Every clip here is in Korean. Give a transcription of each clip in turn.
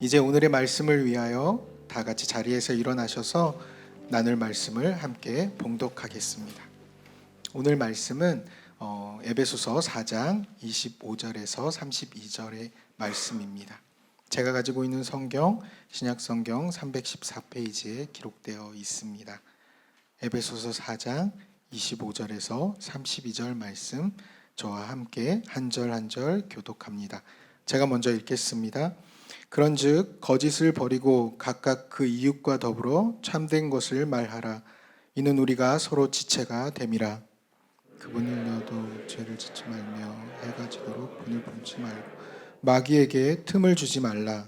이제 오늘의 말씀을 위하여 다 같이 자리에서 일어나셔서 나눌 말씀을 함께 봉독하겠습니다. 오늘 말씀은 에베소서 4장 25절에서 32절의 말씀입니다. 제가 가지고 있는 성경 신약성경 314페이지에 기록되어 있습니다. 에베소서 4장 25절에서 32절 말씀 저와 함께 한 절 한 절 교독합니다. 제가 먼저 읽겠습니다. 그런즉 거짓을 버리고 각각 그 이웃과 더불어 참된 것을 말하라. 이는 우리가 서로 지체가 됨이라. 그분을 너도 죄를 짓지 말며 해가 지도록 분을 품지 말고 마귀에게 틈을 주지 말라.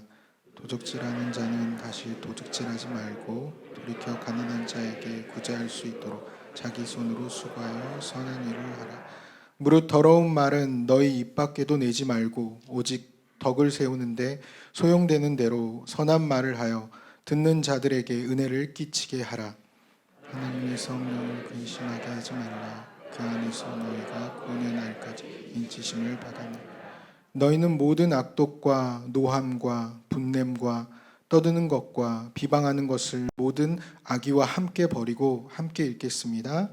도적질하는 자는 다시 도적질하지 말고 돌이켜 가난한 자에게 구제할 수 있도록 자기 손으로 수고하여 선한 일을 하라. 무릇 더러운 말은 너희 입 밖에도 내지 말고 오직 덕을 세우는데 소용되는 대로 선한 말을 하여 듣는 자들에게 은혜를 끼치게 하라. 하나님의 성령을 근심하게 하지 말라. 그 안에서 너희가 구원의 날까지 인치심을 받았느니라. 너희는 모든 악독과 노함과 분냄과 떠드는 것과 비방하는 것을 모든 악의와 함께 버리고 함께 읽겠습니다.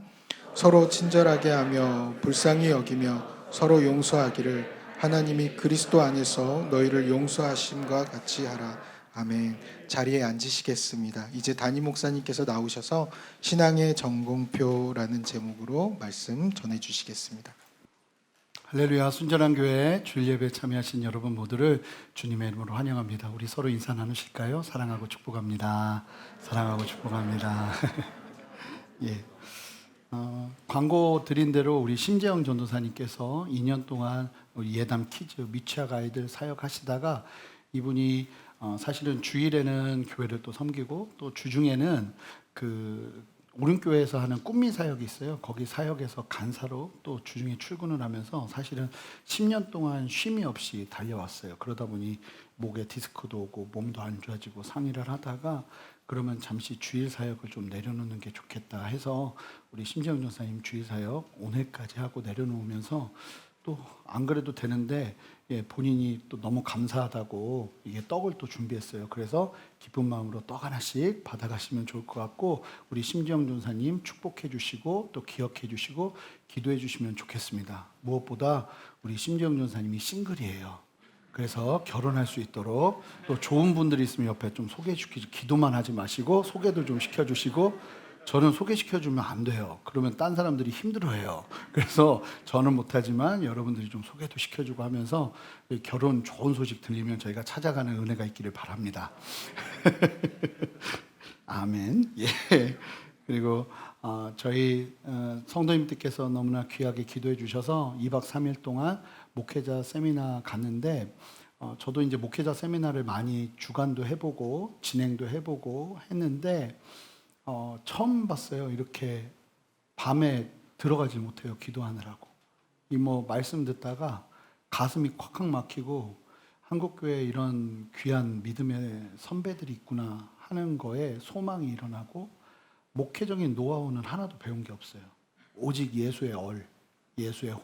서로 친절하게 하며 불쌍히 여기며 서로 용서하기를 하나님이 그리스도 안에서 너희를 용서하심과 같이 하라. 아멘. 자리에 앉으시겠습니다. 이제 담임 목사님께서 나오셔서 신앙의 전공표라는 제목으로 말씀 전해주시겠습니다. 할렐루야. 순전한 교회 주일 예배에 참여하신 여러분 모두를 주님의 이름으로 환영합니다. 우리 서로 인사 나누실까요? 사랑하고 축복합니다. 사랑하고 축복합니다. 예. 광고 드린 대로 우리 심재영 전도사님께서 2년 동안 우리 예담 키즈 미취학 아이들 사역하시다가 이분이 사실은 주일에는 교회를 또 섬기고 또 주중에는 그 오른교회에서 하는 꿈미 사역이 있어요. 거기 사역에서 간사로 또 주중에 출근을 하면서 사실은 10년 동안 쉼이 없이 달려왔어요. 그러다 보니 목에 디스크도 오고 몸도 안 좋아지고 상의를 하다가 그러면 잠시 주일 사역을 좀 내려놓는 게 좋겠다 해서 우리 심재영 전사님 주일 사역 오늘까지 하고 내려놓으면서 또 안 그래도 되는데 본인이 또 너무 감사하다고 이게 떡을 또 준비했어요. 그래서 기쁜 마음으로 떡 하나씩 받아가시면 좋을 것 같고 우리 심지영 전사님 축복해 주시고 또 기억해 주시고 기도해 주시면 좋겠습니다. 무엇보다 우리 심지영 전사님이 싱글이에요. 그래서 결혼할 수 있도록 또 좋은 분들이 있으면 옆에 좀 소개해 주시고 기도만 하지 마시고 소개도 좀 시켜주시고 저는 소개시켜주면 안 돼요. 그러면 딴 사람들이 힘들어해요. 그래서 저는 못하지만 여러분들이 좀 소개도 시켜주고 하면서 결혼 좋은 소식 들리면 저희가 찾아가는 은혜가 있기를 바랍니다. 아멘. 예. 그리고 저희 성도님들께서 너무나 귀하게 기도해 주셔서 2박 3일 동안 목회자 세미나 갔는데 저도 이제 목회자 세미나를 많이 주관도 해보고 진행도 해보고 했는데 처음 봤어요. 이렇게 밤에 들어가지 못해요. 기도하느라고. 말씀 듣다가 가슴이 콱콱 막히고 한국교회에 이런 귀한 믿음의 선배들이 있구나 하는 거에 소망이 일어나고 목회적인 노하우는 하나도 배운 게 없어요. 오직 예수의 예수의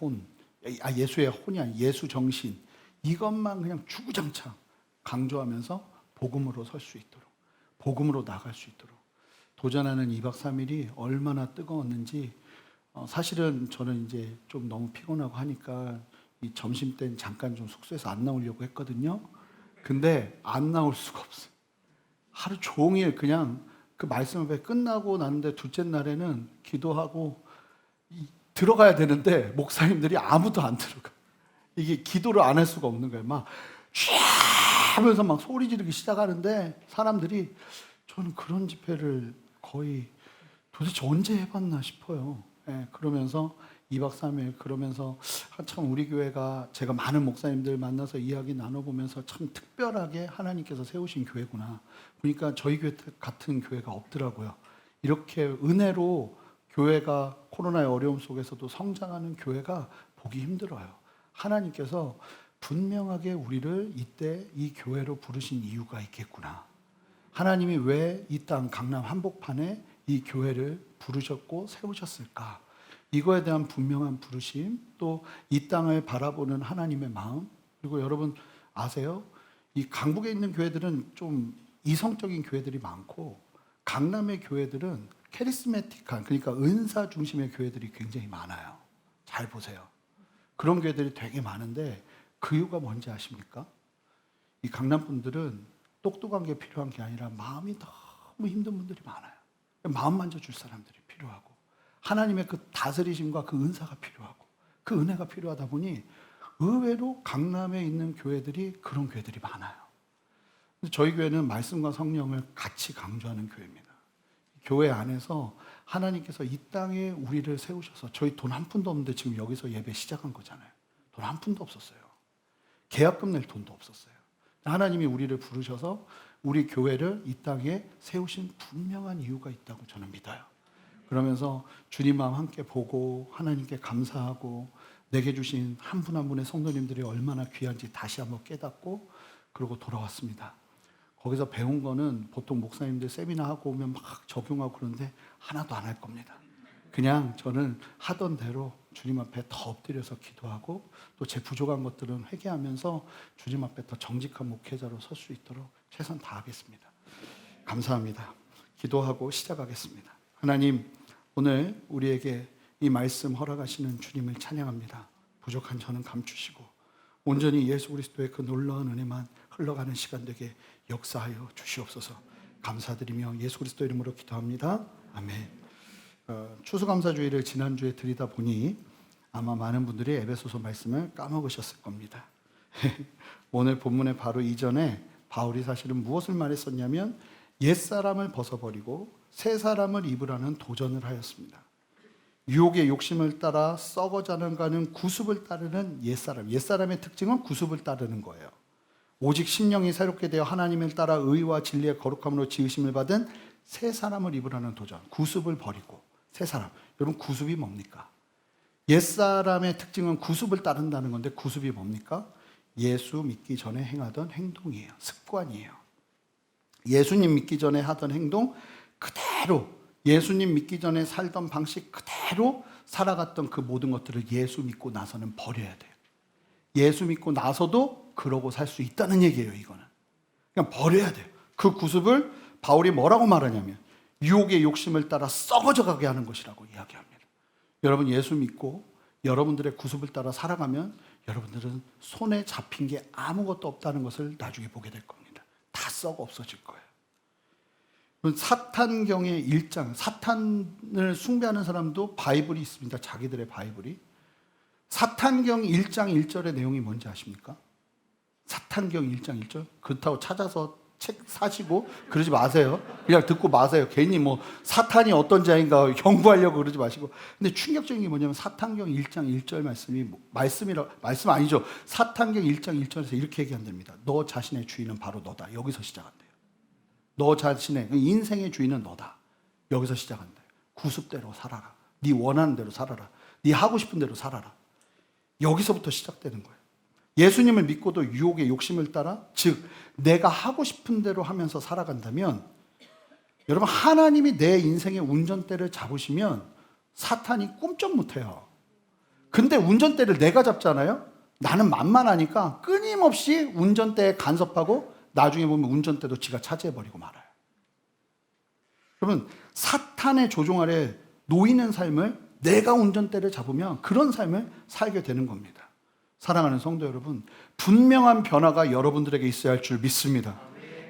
예수의 혼이 아니라 예수 정신 이것만 그냥 주구장창 강조하면서 복음으로 설 수 있도록 복음으로 나갈 수 있도록 도전하는 2박 3일이 얼마나 뜨거웠는지 사실은 저는 이제 좀 너무 피곤하고 하니까 이 점심 때는 잠깐 좀 숙소에서 안 나오려고 했거든요. 근데 안 나올 수가 없어요. 하루 종일 그냥 그 말씀을 끝나고 났는데 둘째 날에는 기도하고 들어가야 되는데 목사님들이 아무도 안 들어가. 이게 기도를 안 할 수가 없는 거예요. 막 하면서 막 소리 지르기 시작하는데 사람들이 저는 그런 집회를 거의 도대체 언제 해봤나 싶어요. 예, 그러면서 2박 3일 그러면서 참 우리 교회가 제가 많은 목사님들 만나서 이야기 나눠보면서 참 특별하게 하나님께서 세우신 교회구나. 그러니까 저희 교회 같은 교회가 없더라고요. 이렇게 은혜로 교회가 코로나의 어려움 속에서도 성장하는 교회가 보기 힘들어요. 하나님께서 분명하게 우리를 이때 이 교회로 부르신 이유가 있겠구나. 하나님이 왜 이 땅 강남 한복판에 이 교회를 부르셨고 세우셨을까? 이거에 대한 분명한 부르심, 또 이 땅을 바라보는 하나님의 마음, 그리고 여러분 아세요? 이 강북에 있는 교회들은 좀 이성적인 교회들이 많고 강남의 교회들은 캐리스메틱한, 그러니까 은사 중심의 교회들이 굉장히 많아요. 잘 보세요. 그런 교회들이 되게 많은데 그 이유가 뭔지 아십니까? 이 강남 분들은 똑똑한 게 필요한 게 아니라 마음이 너무 힘든 분들이 많아요. 마음 만져줄 사람들이 필요하고 하나님의 그 다스리심과 그 은사가 필요하고 그 은혜가 필요하다 보니 의외로 강남에 있는 교회들이 그런 교회들이 많아요. 저희 교회는 말씀과 성령을 같이 강조하는 교회입니다. 교회 안에서 하나님께서 이 땅에 우리를 세우셔서, 저희 돈 한 푼도 없는데 지금 여기서 예배 시작한 거잖아요. 돈 한 푼도 없었어요. 계약금 낼 돈도 없었어요. 하나님이 우리를 부르셔서 우리 교회를 이 땅에 세우신 분명한 이유가 있다고 저는 믿어요. 그러면서 주님 마음 함께 보고 하나님께 감사하고 내게 주신 한 분 한 분의 성도님들이 얼마나 귀한지 다시 한번 깨닫고 그러고 돌아왔습니다. 거기서 배운 거는 보통 목사님들 세미나 하고 오면 막 적용하고 그러는데 하나도 안 할 겁니다. 그냥 저는 하던 대로 주님 앞에 더 엎드려서 기도하고 또 제 부족한 것들은 회개하면서 주님 앞에 더 정직한 목회자로 설 수 있도록 최선 다하겠습니다. 감사합니다. 기도하고 시작하겠습니다. 하나님, 오늘 우리에게 이 말씀 허락하시는 주님을 찬양합니다. 부족한 저는 감추시고 온전히 예수 그리스도의 그 놀라운 은혜만 흘러가는 시간 되게 역사하여 주시옵소서. 감사드리며 예수 그리스도 이름으로 기도합니다. 아멘. 추수감사주의를 지난주에 드리다 보니 아마 많은 분들이 에베소서 말씀을 까먹으셨을 겁니다. 오늘 본문의 바로 이전에 바울이 사실은 무엇을 말했었냐면 옛사람을 벗어버리고 새사람을 입으라는 도전을 하였습니다. 유혹의 욕심을 따라 썩어가는 구습을 따르는 옛사람. 옛사람의 특징은 구습을 따르는 거예요. 오직 심령이 새롭게 되어 하나님을 따라 의와 진리의 거룩함으로 지으심을 받은 새 사람을 입으라는 도전. 구습을 버리고 새 사람. 여러분, 구습이 뭡니까? 옛사람의 특징은 구습을 따른다는 건데 구습이 뭡니까? 예수 믿기 전에 행하던 행동이에요. 습관이에요. 예수님 믿기 전에 하던 행동 그대로, 예수님 믿기 전에 살던 방식 그대로 살아갔던 그 모든 것들을 예수 믿고 나서는 버려야 돼요. 예수 믿고 나서도 그러고 살 수 있다는 얘기예요. 이거는 그냥 버려야 돼요. 그 구습을 바울이 뭐라고 말하냐면 유혹의 욕심을 따라 썩어져 가게 하는 것이라고 이야기합니다. 여러분, 예수 믿고 여러분들의 구습을 따라 살아가면 여러분들은 손에 잡힌 게 아무것도 없다는 것을 나중에 보게 될 겁니다. 다 썩어 없어질 거예요. 사탄경의 1장, 사탄을 숭배하는 사람도 바이블이 있습니다. 자기들의 바이블이. 사탄경 1장 1절의 내용이 뭔지 아십니까? 사탄경 1장 1절? 그렇다고 찾아서 책 사시고 그러지 마세요. 그냥 듣고 마세요. 괜히 뭐 사탄이 어떤 자인가 연구하려고 그러지 마시고. 근데 충격적인 게 뭐냐면 사탄경 1장 1절 말씀 아니죠. 사탄경 1장 1절에서 이렇게 얘기한답니다. 너 자신의 주인은 바로 너다. 여기서 시작한대요. 너 자신의 인생의 주인은 너다. 여기서 시작한다. 구습대로 살아라. 네 원하는 대로 살아라. 네 하고 싶은 대로 살아라. 여기서부터 시작되는 거예요. 예수님을 믿고도 유혹의 욕심을 따라, 즉 내가 하고 싶은 대로 하면서 살아간다면, 여러분, 하나님이 내 인생의 운전대를 잡으시면 사탄이 꿈쩍 못해요. 근데 운전대를 내가 잡잖아요. 나는 만만하니까 끊임없이 운전대에 간섭하고 나중에 보면 운전대도 지가 차지해버리고 말아요. 그러면 사탄의 조종 아래 놓이는 삶을 내가 운전대를 잡으면 그런 삶을 살게 되는 겁니다. 사랑하는 성도 여러분, 분명한 변화가 여러분들에게 있어야 할 줄 믿습니다.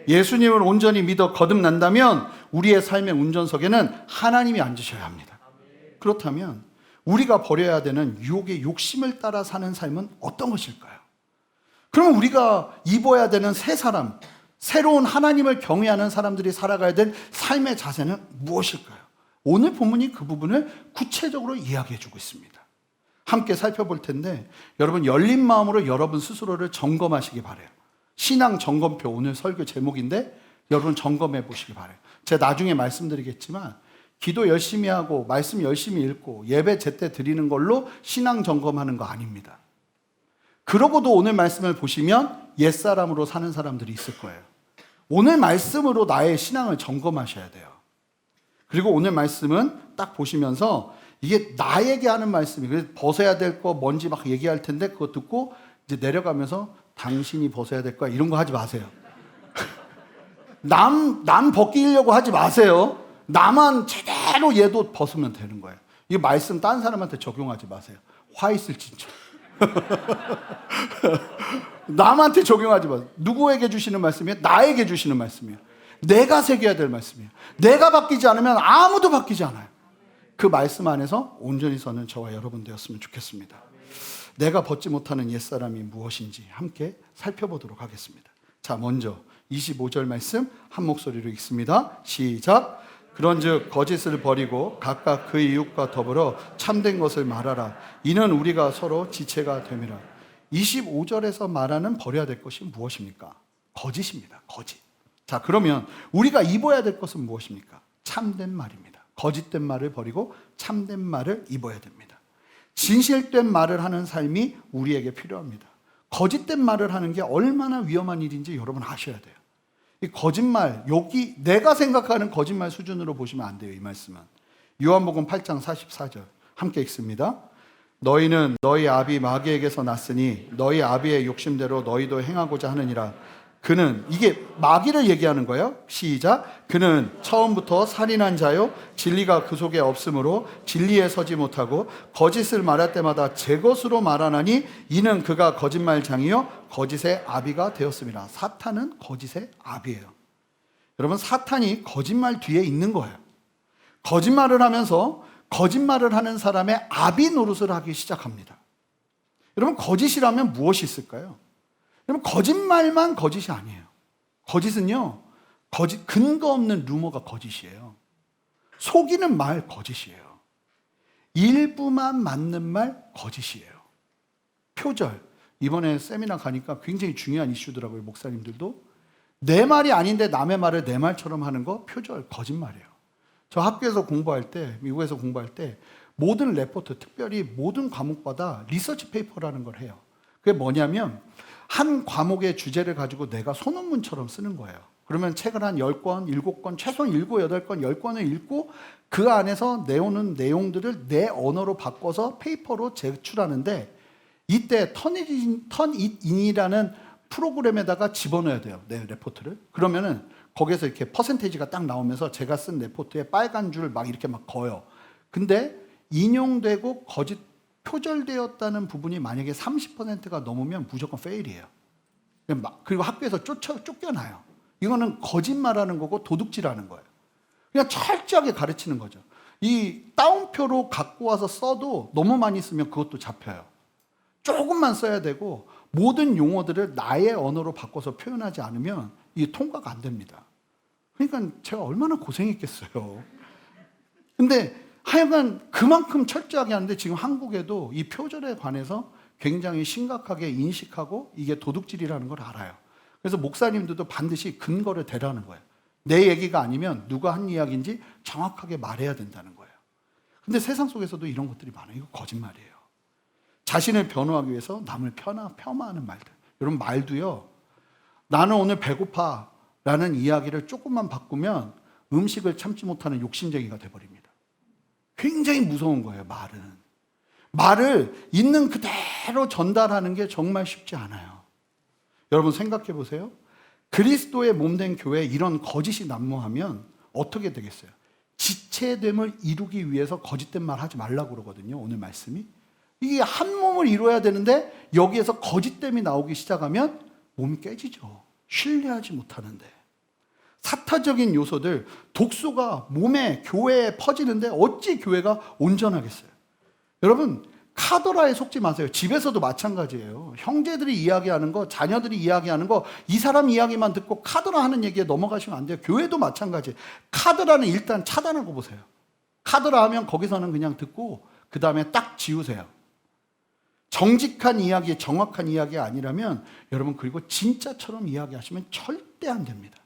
예수님을 온전히 믿어 거듭난다면 우리의 삶의 운전석에는 하나님이 앉으셔야 합니다. 그렇다면 우리가 버려야 되는 유혹의 욕심을 따라 사는 삶은 어떤 것일까요? 그럼 우리가 입어야 되는 새 사람, 새로운 하나님을 경외하는 사람들이 살아가야 될 삶의 자세는 무엇일까요? 오늘 본문이 그 부분을 구체적으로 이야기해 주고 있습니다. 함께 살펴볼 텐데 여러분, 열린 마음으로 여러분 스스로를 점검하시기 바라요. 신앙 점검표, 오늘 설교 제목인데 여러분 점검해 보시기 바라요. 제가 나중에 말씀드리겠지만 기도 열심히 하고 말씀 열심히 읽고 예배 제때 드리는 걸로 신앙 점검하는 거 아닙니다. 그러고도 오늘 말씀을 보시면 옛사람으로 사는 사람들이 있을 거예요. 오늘 말씀으로 나의 신앙을 점검하셔야 돼요. 그리고 오늘 말씀은 딱 보시면서 이게 나에게 하는 말씀이, 그래서 벗어야 될 거 뭔지 막 얘기할 텐데 그거 듣고 이제 내려가면서 당신이 벗어야 될 거야. 이런 거 하지 마세요. 남 벗기려고 하지 마세요. 나만 제대로 얘도 벗으면 되는 거예요. 이 말씀 딴 사람한테 적용하지 마세요. 화 있을 진짜. 남한테 적용하지 마세요. 누구에게 주시는 말씀이에요? 나에게 주시는 말씀이에요. 내가 새겨야 될 말씀이에요. 내가 바뀌지 않으면 아무도 바뀌지 않아요. 그 말씀 안에서 온전히 서는 저와 여러분 되었으면 좋겠습니다. 내가 벗지 못하는 옛사람이 무엇인지 함께 살펴보도록 하겠습니다. 자, 먼저 25절 말씀 한 목소리로 읽습니다. 시작. 그런즉 거짓을 버리고 각각 그 이웃과 더불어 참된 것을 말하라. 이는 우리가 서로 지체가 됨이라. 25절에서 말하는 버려야 될 것이 무엇입니까? 거짓입니다. 거짓. 자, 그러면 우리가 입어야 될 것은 무엇입니까? 참된 말입니다. 거짓된 말을 버리고 참된 말을 입어야 됩니다. 진실된 말을 하는 삶이 우리에게 필요합니다. 거짓된 말을 하는 게 얼마나 위험한 일인지 여러분 아셔야 돼요. 이 거짓말, 여기 내가 생각하는 거짓말 수준으로 보시면 안 돼요. 이 말씀은 요한복음 8장 44절 함께 읽습니다. 너희는 너희 아비 마귀에게서 났으니 너희 아비의 욕심대로 너희도 행하고자 하느니라. 그는, 이게 마귀를 얘기하는 거예요. 시작. 그는 처음부터 살인한 자요 진리가 그 속에 없으므로 진리에 서지 못하고 거짓을 말할 때마다 제 것으로 말하나니 이는 그가 거짓말장이요 거짓의 아비가 되었습니다. 사탄은 거짓의 아비예요. 여러분, 사탄이 거짓말 뒤에 있는 거예요. 거짓말을 하면서 거짓말을 하는 사람의 아비 노릇을 하기 시작합니다. 여러분, 거짓이라면 무엇이 있을까요? 여러분, 거짓말만 거짓이 아니에요. 거짓은요, 근거 없는 루머가 거짓이에요. 속이는 말 거짓이에요. 일부만 맞는 말 거짓이에요. 표절. 이번에 세미나 가니까 굉장히 중요한 이슈더라고요. 목사님들도. 내 말이 아닌데 남의 말을 내 말처럼 하는 거 표절, 거짓말이에요. 저 학교에서 공부할 때, 미국에서 공부할 때 모든 레포트, 특별히 모든 과목마다 리서치 페이퍼라는 걸 해요. 그게 뭐냐면 한 과목의 주제를 가지고 내가 소논문처럼 쓰는 거예요. 그러면 책을 한 10권, 7권, 최소한 7, 8권, 10권을 읽고 그 안에서 내오는 내용들을 내 언어로 바꿔서 페이퍼로 제출하는데 이때 턴잇인이라는 프로그램에다가 집어넣어야 돼요. 내 레포트를. 그러면은 거기에서 이렇게 퍼센테이지가 딱 나오면서 제가 쓴 레포트에 빨간 줄 막 이렇게 막 그어요. 근데 인용되고 거짓 표절되었다는 부분이 만약에 30%가 넘으면 무조건 페일이에요. 그리고 학교에서 쫓겨나요. 이거는 거짓말하는 거고 도둑질하는 거예요. 그냥 철저하게 가르치는 거죠. 이 따옴표로 갖고 와서 써도 너무 많이 쓰면 그것도 잡혀요. 조금만 써야 되고 모든 용어들을 나의 언어로 바꿔서 표현하지 않으면 이게 통과가 안 됩니다. 그러니까 제가 얼마나 고생했겠어요. 근데 하여간 그만큼 철저하게 하는데 지금 한국에도 이 표절에 관해서 굉장히 심각하게 인식하고 이게 도둑질이라는 걸 알아요. 그래서 목사님들도 반드시 근거를 대라는 거예요. 내 얘기가 아니면 누가 한 이야기인지 정확하게 말해야 된다는 거예요. 근데 세상 속에서도 이런 것들이 많아요. 이거 거짓말이에요. 자신을 변호하기 위해서 남을 폄하하는 말들. 여러분, 말도요, 나는 오늘 배고파 라는 이야기를 조금만 바꾸면 음식을 참지 못하는 욕심쟁이가 돼버립니다. 굉장히 무서운 거예요, 말은. 말을 있는 그대로 전달하는 게 정말 쉽지 않아요. 여러분, 생각해 보세요. 그리스도의 몸된 교회에 이런 거짓이 난무하면 어떻게 되겠어요? 지체됨을 이루기 위해서 거짓된 말 하지 말라고 그러거든요, 오늘 말씀이. 이게 한 몸을 이루어야 되는데 여기에서 거짓됨이 나오기 시작하면 몸이 깨지죠. 신뢰하지 못하는데. 사타적인 요소들, 독소가 몸에, 교회에 퍼지는데 어찌 교회가 온전하겠어요? 여러분, 카더라에 속지 마세요. 집에서도 마찬가지예요. 형제들이 이야기하는 거, 자녀들이 이야기하는 거, 이 사람 이야기만 듣고 카더라 하는 얘기에 넘어가시면 안 돼요. 교회도 마찬가지예요. 카더라는 일단 차단하고 보세요. 카더라 하면 거기서는 그냥 듣고 그 다음에 딱 지우세요. 정직한 이야기, 정확한 이야기가 아니라면 여러분, 그리고 진짜처럼 이야기하시면 절대 안 됩니다.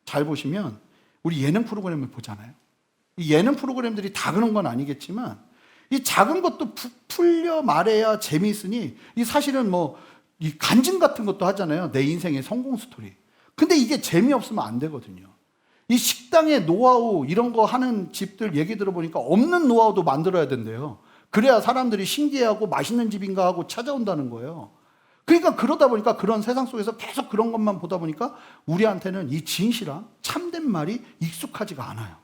잘 보시면 우리 예능 프로그램을 보잖아요. 이 예능 프로그램들이 다 그런 건 아니겠지만 이 작은 것도 풀려 말해야 재미있으니 이 사실은 뭐 이 간증 같은 것도 하잖아요. 내 인생의 성공 스토리. 근데 이게 재미없으면 안 되거든요. 이 식당의 노하우 이런 거 하는 집들 얘기 들어보니까 없는 노하우도 만들어야 된대요. 그래야 사람들이 신기해하고 맛있는 집인가 하고 찾아온다는 거예요. 그러니까 그러다 보니까 그런 세상 속에서 계속 그런 것만 보다 보니까 우리한테는 이 진실한 참된 말이 익숙하지가 않아요.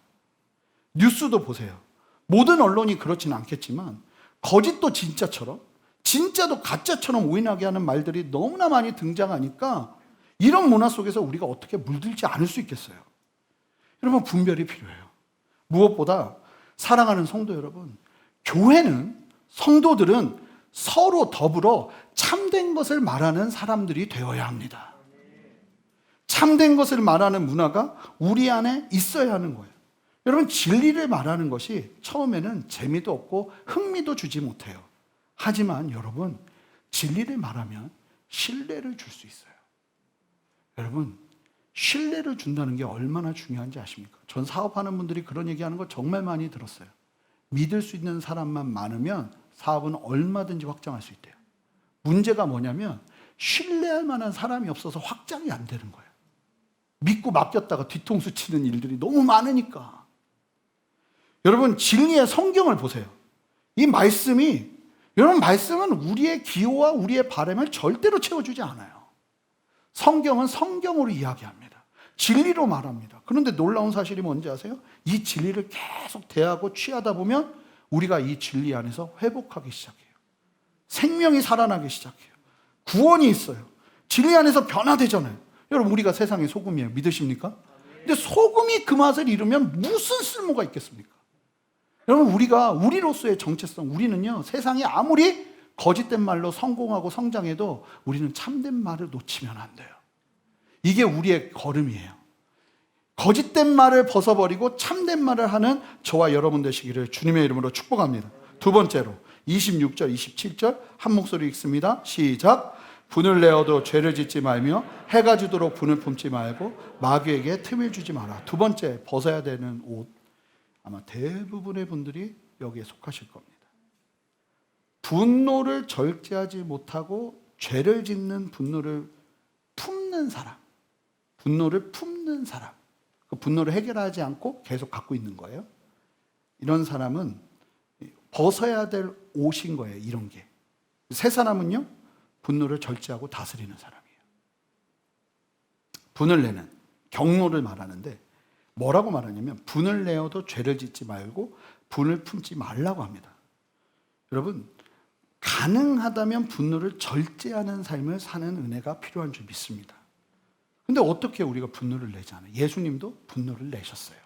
뉴스도 보세요. 모든 언론이 그렇지는 않겠지만 거짓도 진짜처럼, 진짜도 가짜처럼 오인하게 하는 말들이 너무나 많이 등장하니까 이런 문화 속에서 우리가 어떻게 물들지 않을 수 있겠어요? 여러분, 분별이 필요해요. 무엇보다 사랑하는 성도 여러분, 교회는, 성도들은 서로 더불어 참된 것을 말하는 사람들이 되어야 합니다. 참된 것을 말하는 문화가 우리 안에 있어야 하는 거예요. 여러분, 진리를 말하는 것이 처음에는 재미도 없고 흥미도 주지 못해요. 하지만 여러분, 진리를 말하면 신뢰를 줄 수 있어요. 여러분, 신뢰를 준다는 게 얼마나 중요한지 아십니까? 전 사업하는 분들이 그런 얘기하는 거 정말 많이 들었어요. 믿을 수 있는 사람만 많으면 사업은 얼마든지 확장할 수 있대요. 문제가 뭐냐면 신뢰할 만한 사람이 없어서 확장이 안 되는 거예요. 믿고 맡겼다가 뒤통수 치는 일들이 너무 많으니까. 여러분, 진리의 성경을 보세요. 이 말씀이, 여러분, 말씀은 우리의 기호와 우리의 바람을 절대로 채워주지 않아요. 성경은 성경으로 이야기합니다. 진리로 말합니다. 그런데 놀라운 사실이 뭔지 아세요? 이 진리를 계속 대하고 취하다 보면 우리가 이 진리 안에서 회복하기 시작해요. 생명이 살아나기 시작해요. 구원이 있어요. 진리 안에서 변화되잖아요. 여러분, 우리가 세상의 소금이에요. 믿으십니까? 근데 소금이 그 맛을 잃으면 무슨 쓸모가 있겠습니까? 여러분, 우리로서의 정체성, 우리는요, 세상이 아무리 거짓된 말로 성공하고 성장해도 우리는 참된 말을 놓치면 안 돼요. 이게 우리의 걸음이에요. 거짓된 말을 벗어버리고 참된 말을 하는 저와 여러분 되시기를 주님의 이름으로 축복합니다. 두 번째로 26절, 27절 한 목소리 읽습니다. 시작. 분을 내어도 죄를 짓지 말며 해가 지도록 분을 품지 말고 마귀에게 틈을 주지 마라. 두 번째, 벗어야 되는 옷. 아마 대부분의 분들이 여기에 속하실 겁니다. 분노를 절제하지 못하고 죄를 짓는 분노를 품는 사람. 분노를 품는 사람. 그 분노를 해결하지 않고 계속 갖고 있는 거예요. 이런 사람은 벗어야 될 옷인 거예요. 이런 게. 세 사람은요, 분노를 절제하고 다스리는 사람이에요. 분을 내는, 경노를 말하는데 뭐라고 말하냐면 분을 내어도 죄를 짓지 말고 분을 품지 말라고 합니다. 여러분, 가능하다면 분노를 절제하는 삶을 사는 은혜가 필요한 줄 믿습니다. 근데 어떻게 우리가 분노를 내잖아요. 예수님도 분노를 내셨어요.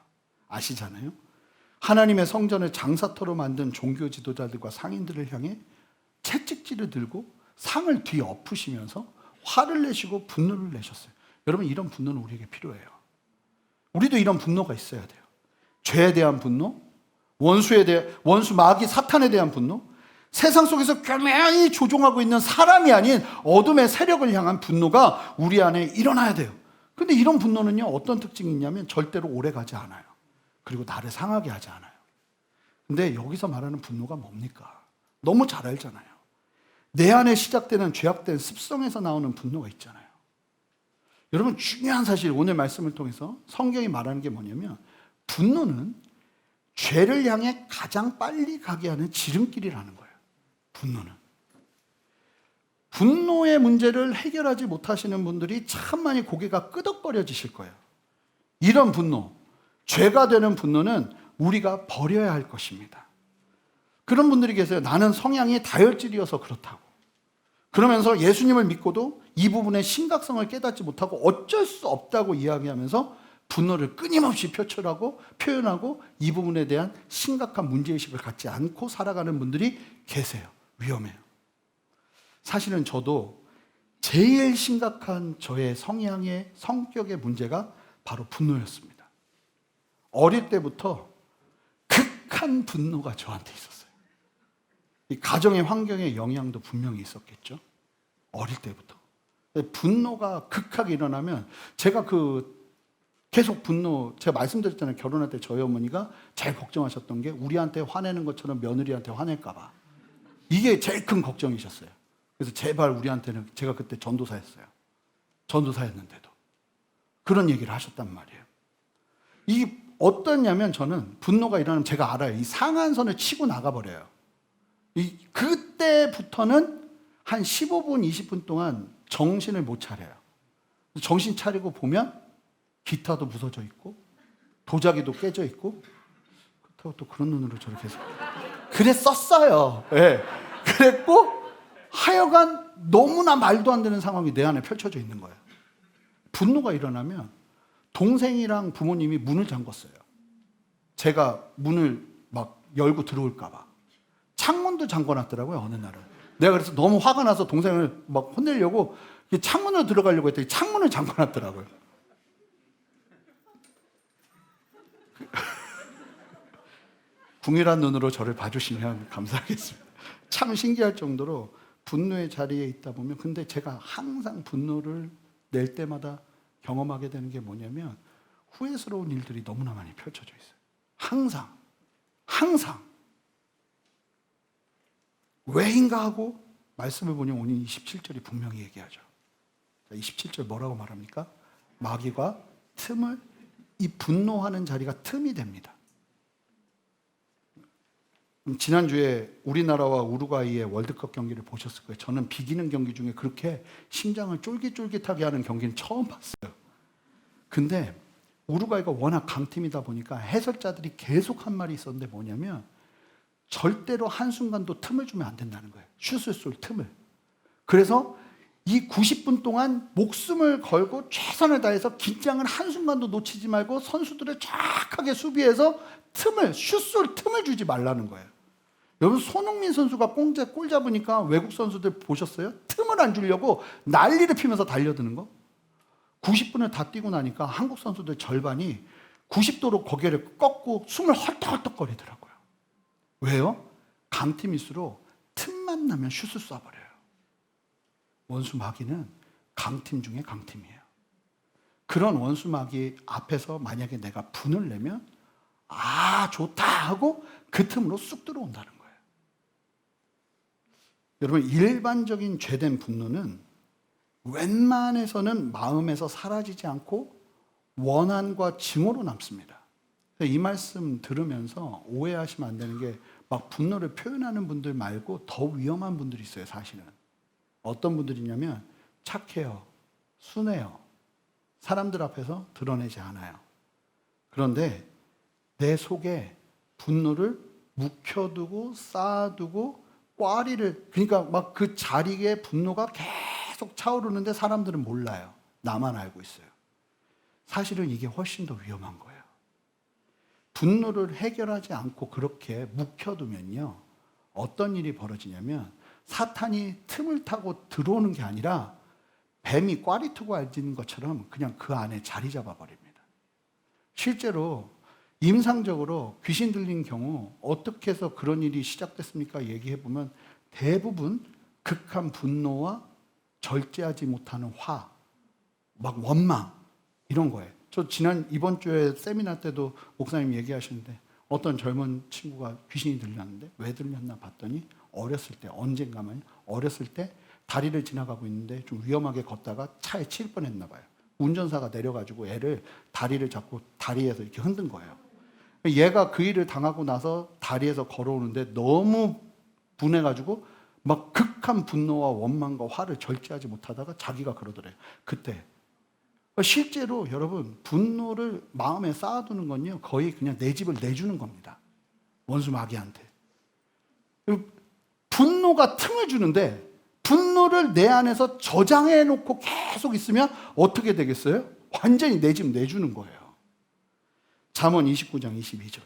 아시잖아요. 하나님의 성전을 장사터로 만든 종교 지도자들과 상인들을 향해 채찍질을 들고 상을 뒤엎으시면서 화를 내시고 분노를 내셨어요. 여러분, 이런 분노는 우리에게 필요해요. 우리도 이런 분노가 있어야 돼요. 죄에 대한 분노, 원수 마귀 사탄에 대한 분노, 세상 속에서 교묘히 조종하고 있는 사람이 아닌 어둠의 세력을 향한 분노가 우리 안에 일어나야 돼요. 근데 이런 분노는요, 어떤 특징이 있냐면 절대로 오래 가지 않아요. 그리고 나를 상하게 하지 않아요. 근데 여기서 말하는 분노가 뭡니까? 너무 잘 알잖아요. 내 안에 시작되는 죄악된 습성에서 나오는 분노가 있잖아요. 여러분, 중요한 사실, 오늘 말씀을 통해서 성경이 말하는 게 뭐냐면 분노는 죄를 향해 가장 빨리 가게 하는 지름길이라는 거예요. 분노의 문제를 해결하지 못하시는 분들이 참 많이 고개가 끄덕거려지실 거예요. 이런 분노, 죄가 되는 분노는 우리가 버려야 할 것입니다. 그런 분들이 계세요. 나는 성향이 다혈질이어서 그렇다고. 그러면서 예수님을 믿고도 이 부분의 심각성을 깨닫지 못하고 어쩔 수 없다고 이야기하면서 분노를 끊임없이 표현하고 이 부분에 대한 심각한 문제의식을 갖지 않고 살아가는 분들이 계세요. 위험해요. 사실은 저도 제일 심각한 저의 성향의 성격의 문제가 바로 분노였습니다. 어릴 때부터 극한 분노가 저한테 있었어요. 이 가정의 환경의 영향도 분명히 있었겠죠. 어릴 때부터. 분노가 극하게 일어나면 제가 계속 제가 말씀드렸잖아요. 결혼할 때 저희 어머니가 제일 걱정하셨던 게 우리한테 화내는 것처럼 며느리한테 화낼까 봐. 이게 제일 큰 걱정이셨어요. 그래서 제발 우리한테는, 제가 그때 전도사였어요. 전도사였는데도 그런 얘기를 하셨단 말이에요. 이게 어떠냐면 저는 분노가 일어나면 제가 알아요. 이 상한선을 치고 나가버려요. 그때부터는 한 15분, 20분 동안 정신을 못 차려요. 정신 차리고 보면 기타도 부서져 있고 도자기도 깨져 있고 그렇다고 또 그런 눈으로 저렇게 해서 그랬었어요. 예. 그랬고 하여간 너무나 말도 안 되는 상황이 내 안에 펼쳐져 있는 거예요. 분노가 일어나면 동생이랑 부모님이 문을 잠궜어요. 제가 문을 막 열고 들어올까 봐. 창문도 잠궈놨더라고요, 어느 날은. 내가 그래서 너무 화가 나서 동생을 막 혼내려고 창문으로 들어가려고 했더니 창문을 잠궈놨더라고요. 궁일한 눈으로 저를 봐주시면 감사하겠습니다. 참 신기할 정도로 분노의 자리에 있다 보면, 근데 제가 항상 분노를 낼 때마다 경험하게 되는 게 뭐냐면 후회스러운 일들이 너무나 많이 펼쳐져 있어요. 항상. 왜인가 하고 말씀을 보니 오늘 27절이 분명히 얘기하죠. 27절 뭐라고 말합니까? 마귀가 틈을, 이 분노하는 자리가 틈이 됩니다. 지난주에 우리나라와 우루과이의 월드컵 경기를 보셨을 거예요. 저는 비기는 경기 중에 그렇게 심장을 쫄깃쫄깃하게 하는 경기는 처음 봤어요. 근데 우루과이가 워낙 강팀이다 보니까 해설자들이 계속 한 말이 있었는데 뭐냐면 절대로 한순간도 틈을 주면 안 된다는 거예요. 슛을 쏠 틈을. 그래서 이 90분 동안 목숨을 걸고 최선을 다해서 긴장을 한순간도 놓치지 말고 선수들을 정확하게 수비해서 슛 쏠 틈을 주지 말라는 거예요. 여러분, 손흥민 선수가 골 잡으니까 외국 선수들 보셨어요? 틈을 안 주려고 난리를 피면서 달려드는 거. 90분을 다 뛰고 나니까 한국 선수들 절반이 90도로 고개를 꺾고 숨을 헐떡헐떡거리더라고요. 왜요? 강팀일수록 틈만 나면 슛을 쏴버려요. 원수 마귀는 강팀 중에 강팀이에요. 그런 원수 마귀 앞에서 만약에 내가 분을 내면 좋다 하고 그 틈으로 쑥 들어온다는 거예요. 여러분, 일반적인 죄된 분노는 웬만해서는 마음에서 사라지지 않고 원한과 증오로 남습니다. 이 말씀 들으면서 오해하시면 안 되는 게, 막 분노를 표현하는 분들 말고 더 위험한 분들이 있어요, 사실은. 어떤 분들이냐면 착해요, 순해요, 사람들 앞에서 드러내지 않아요. 그런데 내 속에 분노를 묵혀두고 쌓아두고 꽈리를, 그러니까 막 그 자리에 분노가 계속 차오르는데 사람들은 몰라요. 나만 알고 있어요. 사실은 이게 훨씬 더 위험한 거예요. 분노를 해결하지 않고 그렇게 묵혀두면요, 어떤 일이 벌어지냐면 사탄이 틈을 타고 들어오는 게 아니라 뱀이 꽈리 트고 앉는 것처럼 그냥 그 안에 자리 잡아버립니다. 실제로 임상적으로 귀신 들린 경우 어떻게 해서 그런 일이 시작됐습니까? 얘기해보면 대부분 극한 분노와 절제하지 못하는 화, 막 원망, 이런 거예요. 저 이번 주에 세미나 때도 목사님 얘기하시는데 어떤 젊은 친구가 귀신이 들렸는데 왜 들렸나 봤더니 언젠가만 어렸을 때 다리를 지나가고 있는데 좀 위험하게 걷다가 차에 칠 뻔했나 봐요. 운전사가 내려가지고 애를 다리를 잡고 다리에서 이렇게 흔든 거예요. 얘가 그 일을 당하고 나서 다리에서 걸어오는데 너무 분해가지고 막 극한 분노와 원망과 화를 절제하지 못하다가 자기가 그러더래요. 그때 실제로 여러분, 분노를 마음에 쌓아두는 건요, 거의 그냥 내 집을 내주는 겁니다. 원수 마귀한테. 분노가 틈을 주는데 분노를 내 안에서 저장해 놓고 계속 있으면 어떻게 되겠어요? 완전히 내 집 내주는 거예요. 잠언 29장 22절.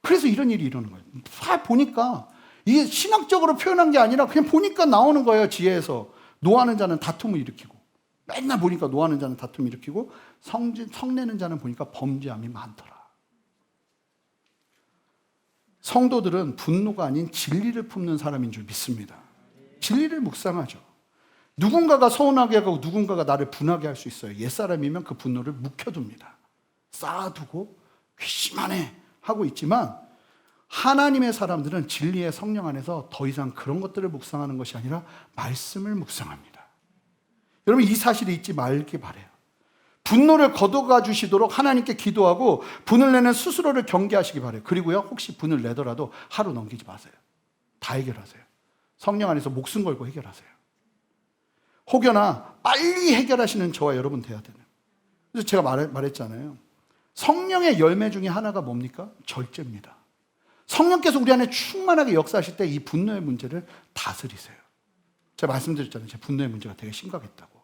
그래서 이런 일이 일어나는 거예요. 보니까 이게 신학적으로 표현한 게 아니라 그냥 보니까 나오는 거예요. 지혜에서. 노하는 자는 다툼을 일으키고, 맨날 보니까 노하는 자는 다툼을 일으키고, 성내는 자는 보니까 범죄함이 많더라. 성도들은 분노가 아닌 진리를 품는 사람인 줄 믿습니다. 진리를 묵상하죠. 누군가가 서운하게 하고 누군가가 나를 분하게 할 수 있어요. 옛사람이면 그 분노를 묵혀둡니다. 쌓아두고 괘씸하네 하고 있지만, 하나님의 사람들은 진리의 성령 안에서 더 이상 그런 것들을 묵상하는 것이 아니라 말씀을 묵상합니다. 여러분, 이 사실을 잊지 말기 바라요. 분노를 거둬가 주시도록 하나님께 기도하고 분을 내는 스스로를 경계하시기 바라요. 그리고요, 혹시 분을 내더라도 하루 넘기지 마세요. 다 해결하세요. 성령 안에서 목숨 걸고 해결하세요. 혹여나 빨리 해결하시는 저와 여러분 돼야 되는. 그래서 제가 말했잖아요. 성령의 열매 중에 하나가 뭡니까? 절제입니다. 성령께서 우리 안에 충만하게 역사하실 때 이 분노의 문제를 다스리세요. 제가 말씀드렸잖아요. 제 분노의 문제가 되게 심각했다고.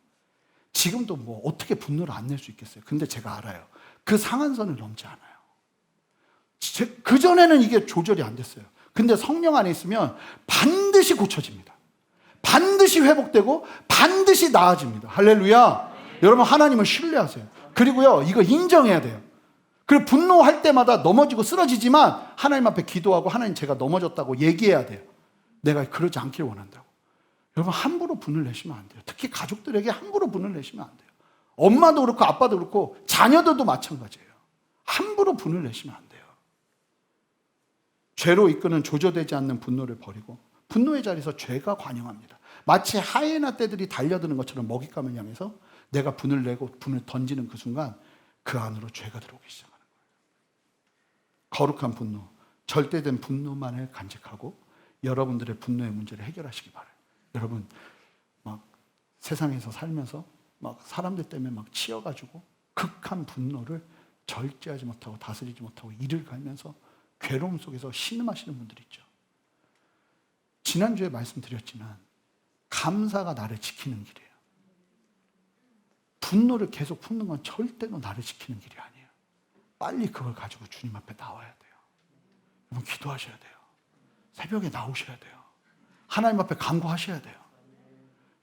지금도 뭐 어떻게 분노를 안 낼 수 있겠어요? 근데 제가 알아요. 그 상한선을 넘지 않아요. 그전에는 이게 조절이 안 됐어요. 근데 성령 안에 있으면 반드시 고쳐집니다. 반드시 회복되고 반드시 나아집니다. 할렐루야. 여러분 하나님을 신뢰하세요. 그리고요 이거 인정해야 돼요. 그리고 분노할 때마다 넘어지고 쓰러지지만 하나님 앞에 기도하고 하나님 제가 넘어졌다고 얘기해야 돼요. 내가 그러지 않길 원한다고. 여러분 함부로 분을 내시면 안 돼요. 특히 가족들에게 함부로 분을 내시면 안 돼요. 엄마도 그렇고 아빠도 그렇고 자녀들도 마찬가지예요. 함부로 분을 내시면 안 돼요. 죄로 이끄는 조절되지 않는 분노를 버리고 분노의 자리에서 죄가 관영합니다. 마치 하이에나 떼들이 달려드는 것처럼 먹잇감을 향해서 내가 분을 내고 분을 던지는 그 순간 그 안으로 죄가 들어오기 시작하는 거예요. 거룩한 분노, 절대된 분노만을 간직하고 여러분들의 분노의 문제를 해결하시기 바라요. 여러분 막 세상에서 살면서 막 사람들 때문에 막 치여가지고 극한 분노를 절제하지 못하고 다스리지 못하고 이를 갈면서 괴로움 속에서 신음하시는 분들이 있죠. 지난주에 말씀드렸지만 감사가 나를 지키는 길이에요. 분노를 계속 품는 건 절대로 나를 지키는 길이 아니에요. 빨리 그걸 가지고 주님 앞에 나와야 돼요. 여러분 기도하셔야 돼요. 새벽에 나오셔야 돼요. 하나님 앞에 간구하셔야 돼요.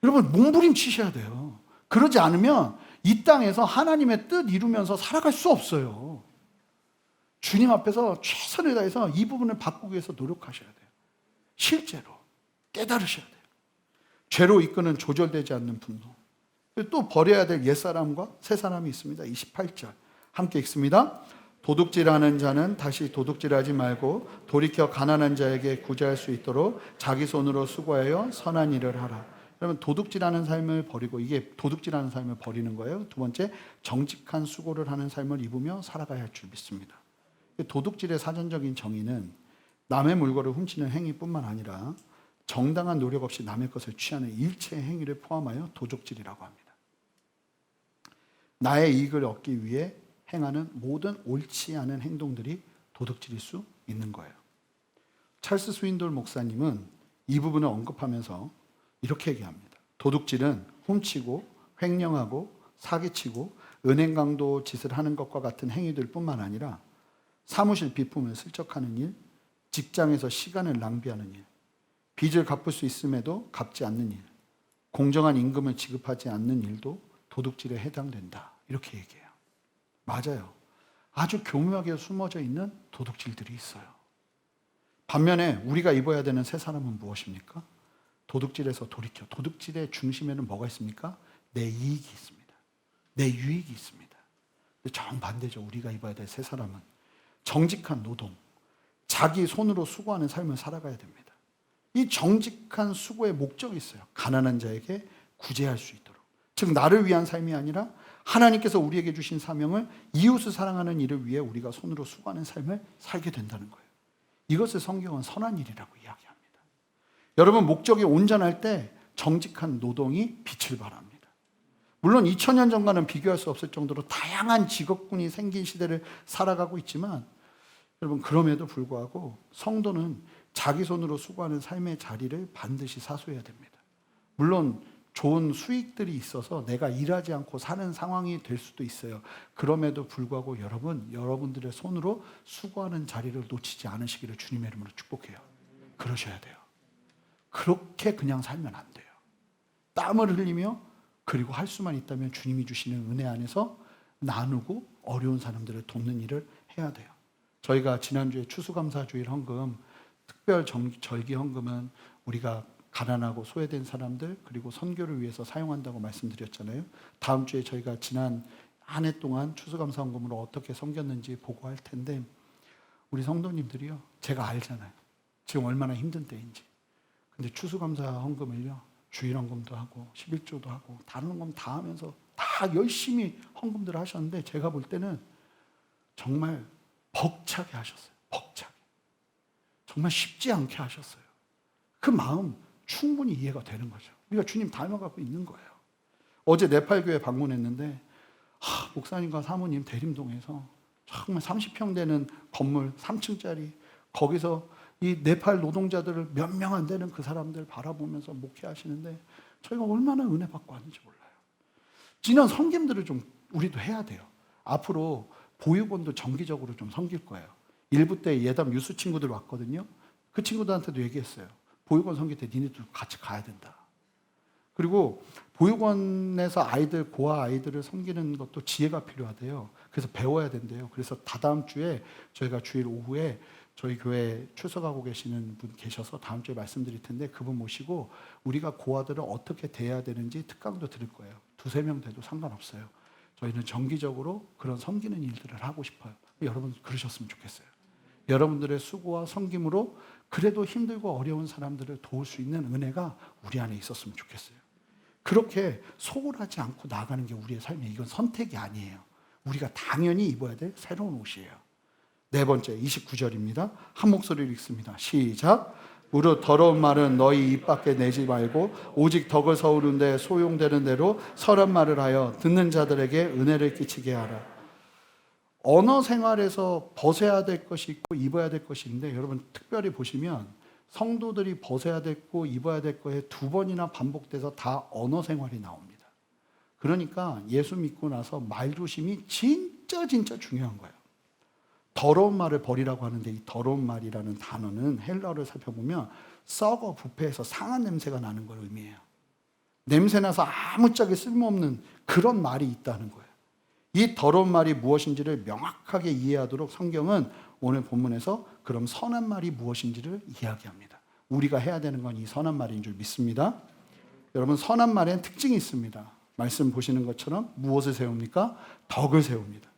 여러분 몸부림치셔야 돼요. 그러지 않으면 이 땅에서 하나님의 뜻 이루면서 살아갈 수 없어요. 주님 앞에서 최선을 다해서 이 부분을 바꾸기 위해서 노력하셔야 돼요. 실제로 깨달으셔야 돼요. 죄로 이끄는 조절되지 않는 분노. 또 버려야 될 옛사람과 새사람이 있습니다. 28절 함께 읽습니다. 도둑질하는 자는 다시 도둑질하지 말고 돌이켜 가난한 자에게 구제할 수 있도록 자기 손으로 수고하여 선한 일을 하라. 여러분 도둑질하는 삶을 버리고 이게 도둑질하는 삶을 버리는 거예요. 두 번째 정직한 수고를 하는 삶을 입으며 살아가야 할 줄 믿습니다. 도둑질의 사전적인 정의는 남의 물건을 훔치는 행위뿐만 아니라 정당한 노력 없이 남의 것을 취하는 일체의 행위를 포함하여 도둑질이라고 합니다. 나의 이익을 얻기 위해 행하는 모든 옳지 않은 행동들이 도둑질일 수 있는 거예요. 찰스 스윈돌 목사님은 이 부분을 언급하면서 이렇게 얘기합니다. 도둑질은 훔치고 횡령하고 사기치고 은행 강도 짓을 하는 것과 같은 행위들 뿐만 아니라 사무실 비품을 슬쩍하는 일, 직장에서 시간을 낭비하는 일, 빚을 갚을 수 있음에도 갚지 않는 일, 공정한 임금을 지급하지 않는 일도 도둑질에 해당된다. 이렇게 얘기해요. 맞아요. 아주 교묘하게 숨어져 있는 도둑질들이 있어요. 반면에 우리가 입어야 되는 새 사람은 무엇입니까? 도둑질에서 돌이켜. 도둑질의 중심에는 뭐가 있습니까? 내 이익이 있습니다. 내 유익이 있습니다. 근데 정반대죠. 우리가 입어야 될 새 사람은 정직한 노동, 자기 손으로 수고하는 삶을 살아가야 됩니다. 이 정직한 수고의 목적이 있어요. 가난한 자에게 구제할 수 있도록. 즉 나를 위한 삶이 아니라 하나님께서 우리에게 주신 사명을 이웃을 사랑하는 일을 위해 우리가 손으로 수고하는 삶을 살게 된다는 거예요. 이것을 성경은 선한 일이라고 이야기합니다. 여러분 목적이 온전할 때 정직한 노동이 빛을 발합니다. 물론 2000년 전과는 비교할 수 없을 정도로 다양한 직업군이 생긴 시대를 살아가고 있지만 여러분 그럼에도 불구하고 성도는 자기 손으로 수고하는 삶의 자리를 반드시 사수해야 됩니다. 물론 좋은 수익들이 있어서 내가 일하지 않고 사는 상황이 될 수도 있어요. 그럼에도 불구하고 여러분들의 손으로 수고하는 자리를 놓치지 않으시기를 주님의 이름으로 축복해요. 그러셔야 돼요. 그렇게 그냥 살면 안 돼요. 땀을 흘리며 그리고 할 수만 있다면 주님이 주시는 은혜 안에서 나누고 어려운 사람들을 돕는 일을 해야 돼요. 저희가 지난주에 추수감사주일 헌금, 특별 절기 헌금은 우리가 가난하고 소외된 사람들 그리고 선교를 위해서 사용한다고 말씀드렸잖아요. 다음 주에 저희가 지난 한 해 동안 추수감사 헌금으로 어떻게 섬겼는지 보고할 텐데 우리 성도님들이요. 제가 알잖아요. 지금 얼마나 힘든 때인지. 근데 추수감사 헌금을요. 주일 헌금도 하고 11조도 하고 다른 헌금 다 하면서 다 열심히 헌금들을 하셨는데 제가 볼 때는 정말 벅차게 하셨어요. 벅차게. 정말 쉽지 않게 하셨어요. 그 마음 충분히 이해가 되는 거죠. 우리가 주님 닮아가고 있는 거예요. 어제 네팔교회 방문했는데 목사님과 사모님 대림동에서 정말 30평 되는 건물 3층짜리 거기서 이 네팔 노동자들을 몇 명 안 되는 그 사람들 바라보면서 목회하시는데 저희가 얼마나 은혜 받고 왔는지 몰라요. 지난 섬김들을 좀 우리도 해야 돼요. 앞으로 보육원도 정기적으로 좀 섬길 거예요. 일부 때 예담 유수 친구들 왔거든요. 그 친구들한테도 얘기했어요. 보육원 섬길 때 니네도 같이 가야 된다. 그리고 보육원에서 아이들, 고아 아이들을 섬기는 것도 지혜가 필요하대요. 그래서 배워야 된대요. 그래서 다다음 주에 저희가 주일 오후에 저희 교회에 출석하고 계시는 분 계셔서 다음 주에 말씀드릴 텐데 그분 모시고 우리가 고아들을 어떻게 대해야 되는지 특강도 들을 거예요. 2-3명 돼도 상관없어요. 저희는 정기적으로 그런 섬기는 일들을 하고 싶어요. 여러분 그러셨으면 좋겠어요. 여러분들의 수고와 섬김으로 그래도 힘들고 어려운 사람들을 도울 수 있는 은혜가 우리 안에 있었으면 좋겠어요. 그렇게 소홀하지 않고 나아가는 게 우리의 삶이에요. 이건 선택이 아니에요. 우리가 당연히 입어야 될 새로운 옷이에요. 네 번째 29절입니다. 한 목소리로 읽습니다. 시작. 무릇 더러운 말은 너희 입 밖에 내지 말고 오직 덕을 세우는데 소용되는 대로 선한 말을 하여 듣는 자들에게 은혜를 끼치게 하라. 언어 생활에서 벗어야 될 것이 있고 입어야 될 것이 있는데 여러분 특별히 보시면 성도들이 벗어야 될 거 입어야 될 거에 2번이나 반복돼서 다 언어 생활이 나옵니다. 그러니까 예수 믿고 나서 말조심이 진짜 중요한 거예요. 더러운 말을 버리라고 하는데 이 더러운 말이라는 단어는 헬라어를 살펴보면 썩어 부패해서 상한 냄새가 나는 걸 의미해요. 냄새나서 아무짝에 쓸모없는 그런 말이 있다는 거예요. 이 더러운 말이 무엇인지를 명확하게 이해하도록 성경은 오늘 본문에서 그럼 선한 말이 무엇인지를 이야기합니다. 우리가 해야 되는 건 이 선한 말인 줄 믿습니다. 여러분 선한 말에는 특징이 있습니다. 말씀 보시는 것처럼 무엇을 세웁니까? 덕을 세웁니다.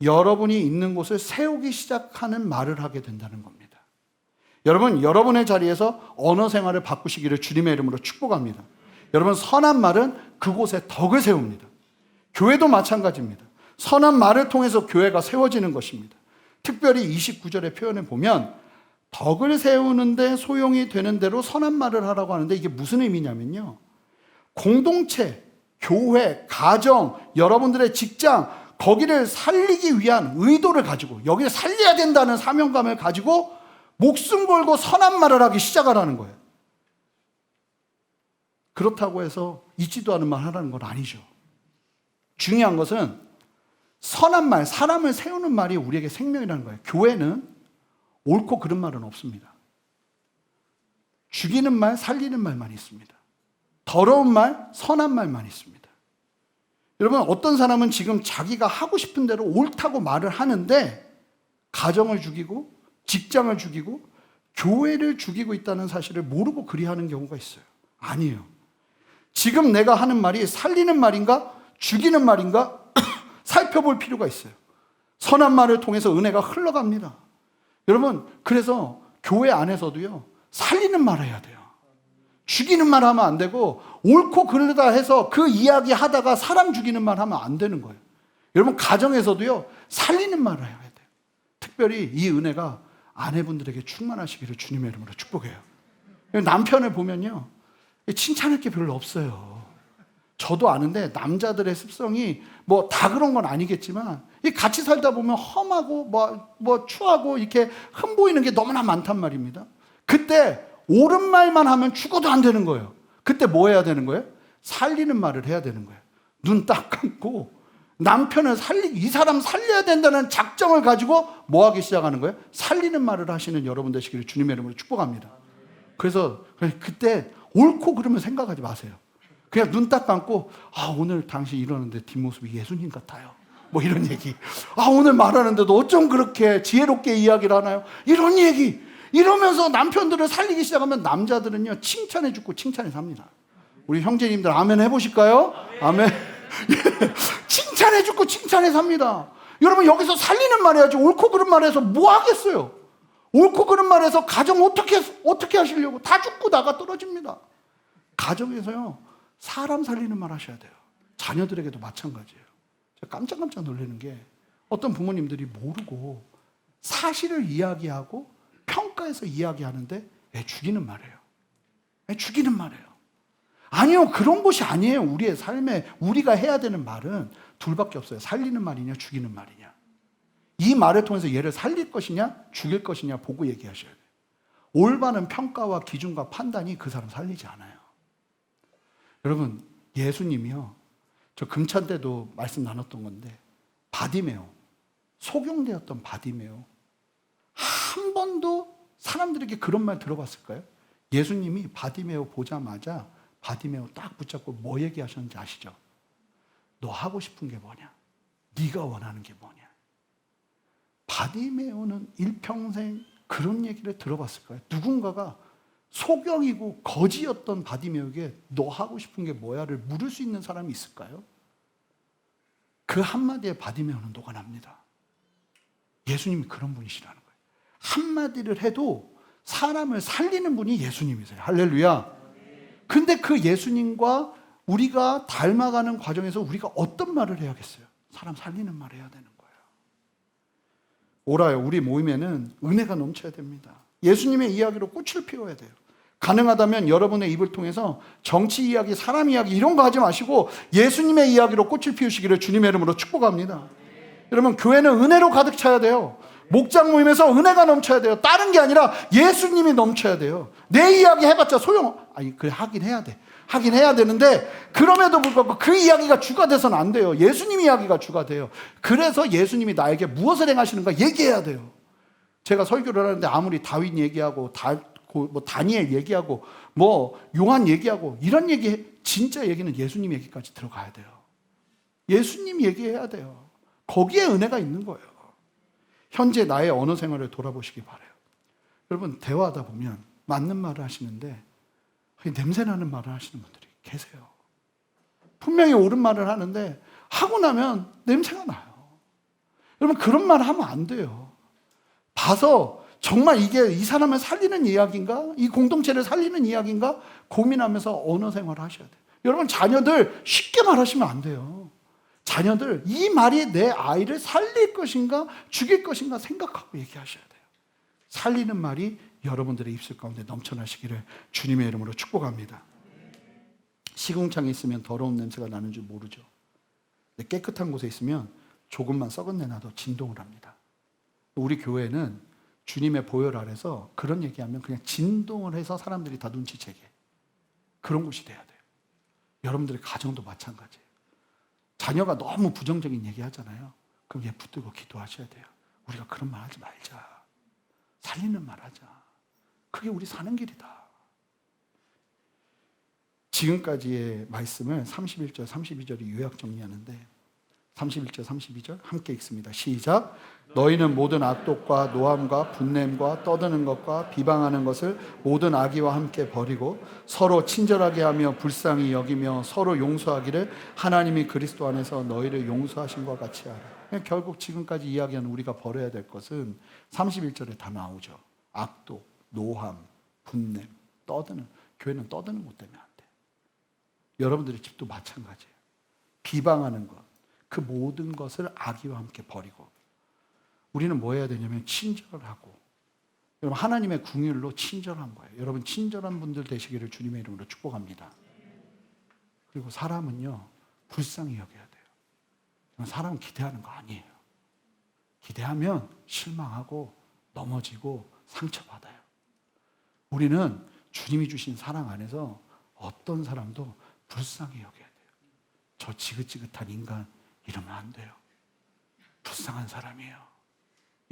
여러분이 있는 곳을 세우기 시작하는 말을 하게 된다는 겁니다. 여러분, 여러분의 자리에서 언어 생활을 바꾸시기를 주님의 이름으로 축복합니다. 여러분, 선한 말은 그곳에 덕을 세웁니다. 교회도 마찬가지입니다. 선한 말을 통해서 교회가 세워지는 것입니다. 특별히 29절의 표현을 보면 덕을 세우는데 소용이 되는 대로 선한 말을 하라고 하는데 이게 무슨 의미냐면요. 공동체, 교회, 가정, 여러분들의 직장 거기를 살리기 위한 의도를 가지고 여기를 살려야 된다는 사명감을 가지고 목숨 걸고 선한 말을 하기 시작하라는 거예요. 그렇다고 해서 있지도 않은 말 하라는 건 아니죠. 중요한 것은 선한 말, 사람을 세우는 말이 우리에게 생명이라는 거예요. 교회는 옳고 그른 말은 없습니다. 죽이는 말, 살리는 말만 있습니다. 더러운 말, 선한 말만 있습니다. 여러분 어떤 사람은 지금 자기가 하고 싶은 대로 옳다고 말을 하는데 가정을 죽이고 직장을 죽이고 교회를 죽이고 있다는 사실을 모르고 그리하는 경우가 있어요. 아니에요. 지금 내가 하는 말이 살리는 말인가 죽이는 말인가 살펴볼 필요가 있어요. 선한 말을 통해서 은혜가 흘러갑니다. 여러분 그래서 교회 안에서도요 살리는 말을 해야 돼요. 죽이는 말 하면 안 되고 옳고 그르다 해서 그 이야기 하다가 사람 죽이는 말 하면 안 되는 거예요. 여러분 가정에서도요 살리는 말을 해야 돼요. 특별히 이 은혜가 아내분들에게 충만하시기를 주님의 이름으로 축복해요. 남편을 보면요 칭찬할 게 별로 없어요. 저도 아는데 남자들의 습성이 뭐 다 그런 건 아니겠지만 같이 살다 보면 험하고 뭐 추하고 이렇게 흠보이는 게 너무나 많단 말입니다. 그때 옳은 말만 하면 죽어도 안 되는 거예요. 그때 뭐 해야 되는 거예요? 살리는 말을 해야 되는 거예요. 눈 딱 감고 남편을 이 사람 살려야 된다는 작정을 가지고 뭐 하기 시작하는 거예요? 살리는 말을 하시는 여러분 되시기를 주님의 이름으로 축복합니다. 그래서 그때 옳고 그러면 생각하지 마세요. 그냥 눈 딱 감고 오늘 당신 이러는데 뒷모습이 예수님 같아요. 뭐 이런 얘기. 오늘 말하는데도 어쩜 그렇게 지혜롭게 이야기를 하나요? 이런 얘기. 이러면서 남편들을 살리기 시작하면 남자들은요 칭찬해 주고 칭찬해 삽니다. 우리 형제님들 아멘 해보실까요? 아멘. 칭찬해 주고 칭찬해 삽니다. 여러분 여기서 살리는 말 해야지 옳고 그른 말 해서 뭐 하겠어요? 옳고 그른 말 해서 가정 어떻게 하시려고 다 죽고 나가 떨어집니다. 가정에서요 사람 살리는 말 하셔야 돼요. 자녀들에게도 마찬가지예요. 제가 깜짝 놀라는 게 어떤 부모님들이 모르고 사실을 이야기하고 평가해서 이야기하는데 애 죽이는 말이에요. 죽이는 말이에요. 아니요, 그런 것이 아니에요. 우리의 삶에 우리가 해야 되는 말은 둘밖에 없어요. 살리는 말이냐, 죽이는 말이냐. 이 말을 통해서 얘를 살릴 것이냐, 죽일 것이냐 보고 얘기하셔야 돼요. 올바른 평가와 기준과 판단이 그 사람 살리지 않아요. 여러분, 예수님이요, 저 금찬 때도 말씀 나눴던 건데, 바디메오, 속용되었던 바디메오, 한 번도 사람들에게 그런 말 들어봤을까요? 예수님이 바디메오 보자마자 바디메오 딱 붙잡고 뭐 얘기하셨는지 아시죠? 너 하고 싶은 게 뭐냐? 네가 원하는 게 뭐냐? 바디메오는 일평생 그런 얘기를 들어봤을까요? 누군가가 소경이고 거지였던 바디메오에게 너 하고 싶은 게 뭐야를 물을 수 있는 사람이 있을까요? 그 한마디에 바디메오는 녹아납니다. 예수님이 그런 분이시라는 거예요. 한마디를 해도 사람을 살리는 분이 예수님이세요. 할렐루야. 근데 그 예수님과 우리가 닮아가는 과정에서 우리가 어떤 말을 해야겠어요? 사람 살리는 말을 해야 되는 거예요. 오라요. 우리 모임에는 은혜가 넘쳐야 됩니다. 예수님의 이야기로 꽃을 피워야 돼요. 가능하다면 여러분의 입을 통해서 정치 이야기, 사람 이야기 이런 거 하지 마시고 예수님의 이야기로 꽃을 피우시기를 주님의 이름으로 축복합니다. 여러분, 교회는 은혜로 가득 차야 돼요. 목장 모임에서 은혜가 넘쳐야 돼요. 다른 게 아니라 예수님이 넘쳐야 돼요. 내 이야기 해봤자 아니, 그래, 하긴 해야 돼. 하긴 해야 되는데, 그럼에도 불구하고 그 이야기가 주가 돼서는 안 돼요. 예수님 이야기가 주가 돼요. 그래서 예수님이 나에게 무엇을 행하시는가 얘기해야 돼요. 제가 설교를 하는데 아무리 다윗 얘기하고, 다니엘 얘기하고, 요한 얘기하고, 이런 진짜 얘기는 예수님 얘기까지 들어가야 돼요. 예수님 얘기해야 돼요. 거기에 은혜가 있는 거예요. 현재 나의 언어 생활을 돌아보시기 바라요. 여러분, 대화하다 보면 맞는 말을 하시는데 냄새나는 말을 하시는 분들이 계세요. 분명히 옳은 말을 하는데 하고 나면 냄새가 나요. 여러분, 그런 말 하면 안 돼요. 봐서 정말 이게 이 사람을 살리는 이야기인가? 이 공동체를 살리는 이야기인가? 고민하면서 언어 생활을 하셔야 돼요. 여러분, 자녀들 쉽게 말하시면 안 돼요. 자녀들, 이 말이 내 아이를 살릴 것인가 죽일 것인가 생각하고 얘기하셔야 돼요. 살리는 말이 여러분들의 입술 가운데 넘쳐나시기를 주님의 이름으로 축복합니다. 시궁창에 있으면 더러운 냄새가 나는 줄 모르죠. 근데 깨끗한 곳에 있으면 조금만 썩은 내 나도 진동을 합니다. 우리 교회는 주님의 보혈 아래서 그런 얘기하면 그냥 진동을 해서 사람들이 다 눈치채게, 그런 곳이 돼야 돼요. 여러분들의 가정도 마찬가지예요. 자녀가 너무 부정적인 얘기 하잖아요. 그럼 얘 붙들고 기도하셔야 돼요. 우리가 그런 말 하지 말자. 살리는 말 하자. 그게 우리 사는 길이다. 지금까지의 말씀을 31절, 32절이 요약 정리하는데, 31절, 32절 함께 읽습니다. 시작. 너희는 모든 악독과 노함과 분냄과 떠드는 것과 비방하는 것을 모든 악의와 함께 버리고 서로 친절하게 하며 불쌍히 여기며 서로 용서하기를 하나님이 그리스도 안에서 너희를 용서하신 것 같이 하라. 결국 지금까지 이야기하는 우리가 버려야 될 것은 31절에 다 나오죠. 악독, 노함, 분냄, 떠드는. 교회는 떠드는 것 때문에 안 돼. 여러분들의 집도 마찬가지예요. 비방하는 것, 그 모든 것을 악의와 함께 버리고 우리는 뭐 해야 되냐면 친절하고, 여러분, 하나님의 궁율로 친절한 거예요. 여러분, 친절한 분들 되시기를 주님의 이름으로 축복합니다. 그리고 사람은요, 불쌍히 여겨야 돼요. 사람은 기대하는 거 아니에요. 기대하면 실망하고 넘어지고 상처받아요. 우리는 주님이 주신 사랑 안에서 어떤 사람도 불쌍히 여겨야 돼요. 저 지긋지긋한 인간 이러면 안 돼요. 불쌍한 사람이에요.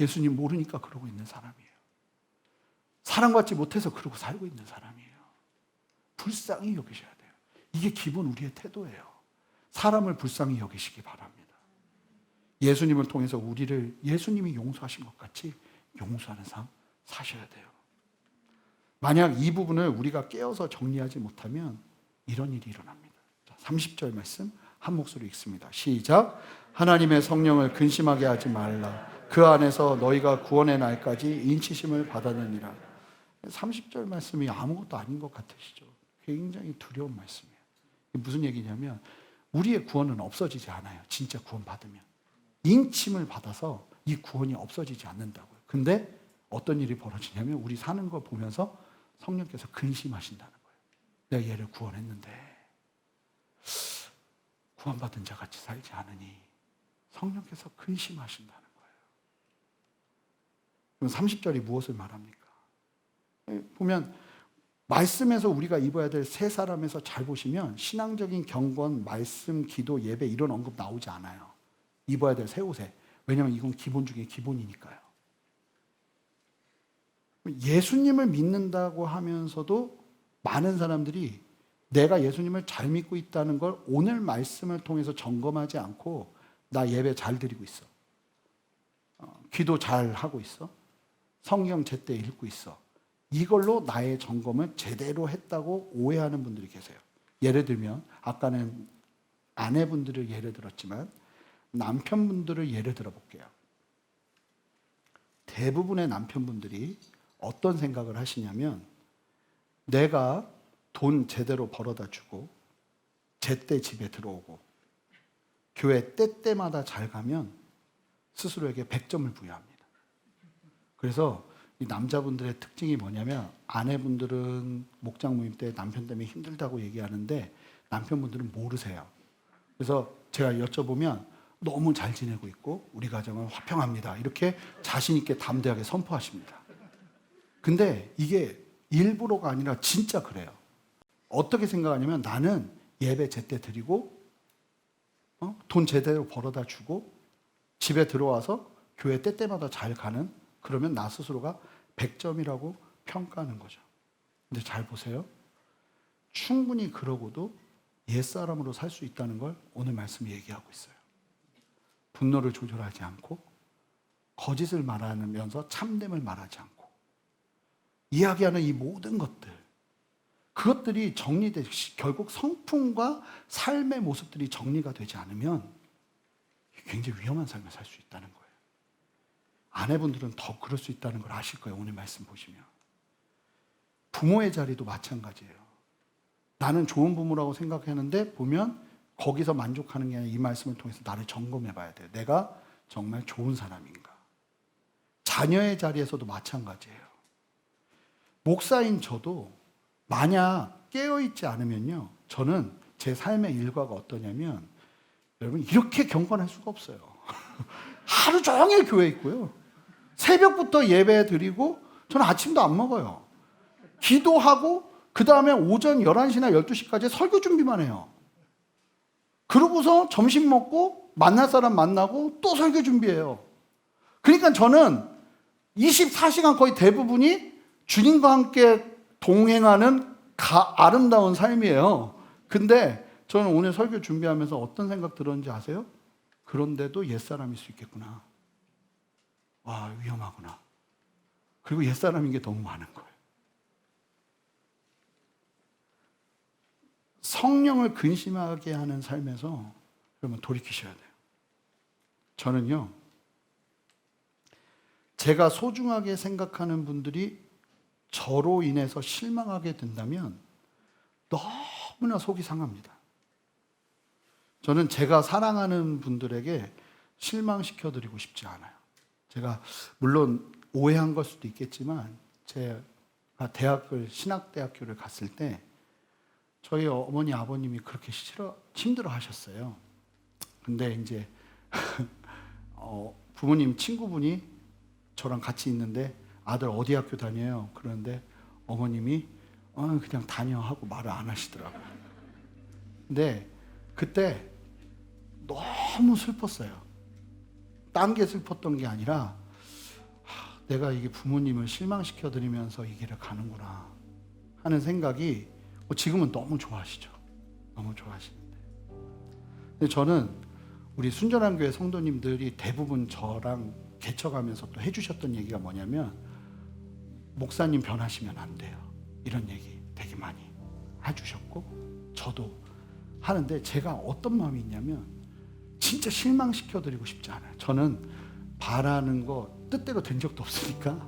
예수님 모르니까 그러고 있는 사람이에요. 사랑받지 못해서 그러고 살고 있는 사람이에요. 불쌍히 여기셔야 돼요. 이게 기본 우리의 태도예요. 사람을 불쌍히 여기시기 바랍니다. 예수님을 통해서 우리를 예수님이 용서하신 것 같이 용서하는 삶 사셔야 돼요. 만약 이 부분을 우리가 깨어서 정리하지 못하면 이런 일이 일어납니다. 30절 말씀 한 목소리 읽습니다. 시작. 하나님의 성령을 근심하게 하지 말라. 그 안에서 너희가 구원의 날까지 인치심을 받았느니라. 30절 말씀이 아무것도 아닌 것 같으시죠? 굉장히 두려운 말씀이에요. 이게 무슨 얘기냐면 우리의 구원은 없어지지 않아요. 진짜 구원 받으면. 인침을 받아서 이 구원이 없어지지 않는다고요. 근데 어떤 일이 벌어지냐면 우리 사는 거 보면서 성령께서 근심하신다는 거예요. 내가 얘를 구원했는데 구원받은 자 같이 살지 않으니 성령께서 근심하신다는 거예요. 그럼 30절이 무엇을 말합니까? 보면 말씀에서 우리가 입어야 될 세 사람에서 잘 보시면 신앙적인 경건, 말씀, 기도, 예배 이런 언급 나오지 않아요. 입어야 될 새 옷에. 왜냐하면 이건 기본 중에 기본이니까요. 예수님을 믿는다고 하면서도 많은 사람들이 내가 예수님을 잘 믿고 있다는 걸 오늘 말씀을 통해서 점검하지 않고 나 예배 잘 드리고 있어. 기도 잘 하고 있어. 성경 제때 읽고 있어. 이걸로 나의 점검을 제대로 했다고 오해하는 분들이 계세요. 예를 들면 아까는 아내분들을 예를 들었지만 남편분들을 예를 들어볼게요. 대부분의 남편분들이 어떤 생각을 하시냐면 내가 돈 제대로 벌어다 주고 제때 집에 들어오고 교회 때때마다 잘 가면 스스로에게 100점을 부여합니다. 그래서 이 남자분들의 특징이 뭐냐면 아내분들은 목장 모임 때 남편 때문에 힘들다고 얘기하는데 남편분들은 모르세요. 그래서 제가 여쭤보면 너무 잘 지내고 있고 우리 가정은 화평합니다. 이렇게 자신 있게 담대하게 선포하십니다. 근데 이게 일부러가 아니라 진짜 그래요. 어떻게 생각하냐면 나는 예배 제때 드리고 돈 제대로 벌어다 주고 집에 들어와서 교회 때때마다 잘 가는, 그러면 나 스스로가 100점이라고 평가하는 거죠. 근데 잘 보세요. 충분히 그러고도 옛사람으로 살 수 있다는 걸 오늘 말씀이 얘기하고 있어요. 분노를 조절하지 않고 거짓을 말하면서 참됨을 말하지 않고 이야기하는 이 모든 것들, 그것들이 정리되시, 결국 성품과 삶의 모습들이 정리가 되지 않으면 굉장히 위험한 삶을 살 수 있다는 거예요. 아내분들은 더 그럴 수 있다는 걸 아실 거예요. 오늘 말씀 보시면. 부모의 자리도 마찬가지예요. 나는 좋은 부모라고 생각하는데 보면 거기서 만족하는 게 아니라 이 말씀을 통해서 나를 점검해 봐야 돼요. 내가 정말 좋은 사람인가. 자녀의 자리에서도 마찬가지예요. 목사인 저도 만약 깨어있지 않으면요, 저는 제 삶의 일과가 어떠냐면, 여러분 이렇게 경건할 수가 없어요. 하루 종일 교회에 있고요, 새벽부터 예배 드리고 저는 아침도 안 먹어요. 기도하고 그 다음에 오전 11시나 12시까지 설교 준비만 해요. 그러고서 점심 먹고 만날 사람 만나고 또 설교 준비해요. 그러니까 저는 24시간 거의 대부분이 주님과 함께 동행하는 아름다운 삶이에요. 근데 저는 오늘 설교 준비하면서 어떤 생각 들었는지 아세요? 그런데도 옛사람일 수 있겠구나. 와, 위험하구나. 그리고 옛사람인 게 너무 많은 거예요. 성령을 근심하게 하는 삶에서 여러분 돌이키셔야 돼요. 저는요, 제가 소중하게 생각하는 분들이 저로 인해서 실망하게 된다면 너무나 속이 상합니다. 저는 제가 사랑하는 분들에게 실망시켜드리고 싶지 않아요. 제가 물론 오해한 걸 수도 있겠지만 제가 신학대학교를 갔을 때 저희 어머니 아버님이 그렇게 힘들어 하셨어요. 근데 이제 부모님 친구분이 저랑 같이 있는데 아들 어디 학교 다녀요? 그런데 어머님이 그냥 다녀 하고 말을 안 하시더라고요. 근데 그때 너무 슬펐어요. 딴 게 슬펐던 게 아니라 내가 이게 부모님을 실망시켜드리면서 이 길을 가는구나 하는 생각이, 지금은 너무 좋아하시죠. 너무 좋아하시는데. 근데 저는 우리 순전한 교회 성도님들이 대부분 저랑 개척하면서 또 해주셨던 얘기가 뭐냐면, 목사님 변하시면 안 돼요. 이런 얘기 되게 많이 해주셨고 저도 하는데, 제가 어떤 마음이 있냐면 진짜 실망시켜드리고 싶지 않아요. 저는 바라는 거 뜻대로 된 적도 없으니까,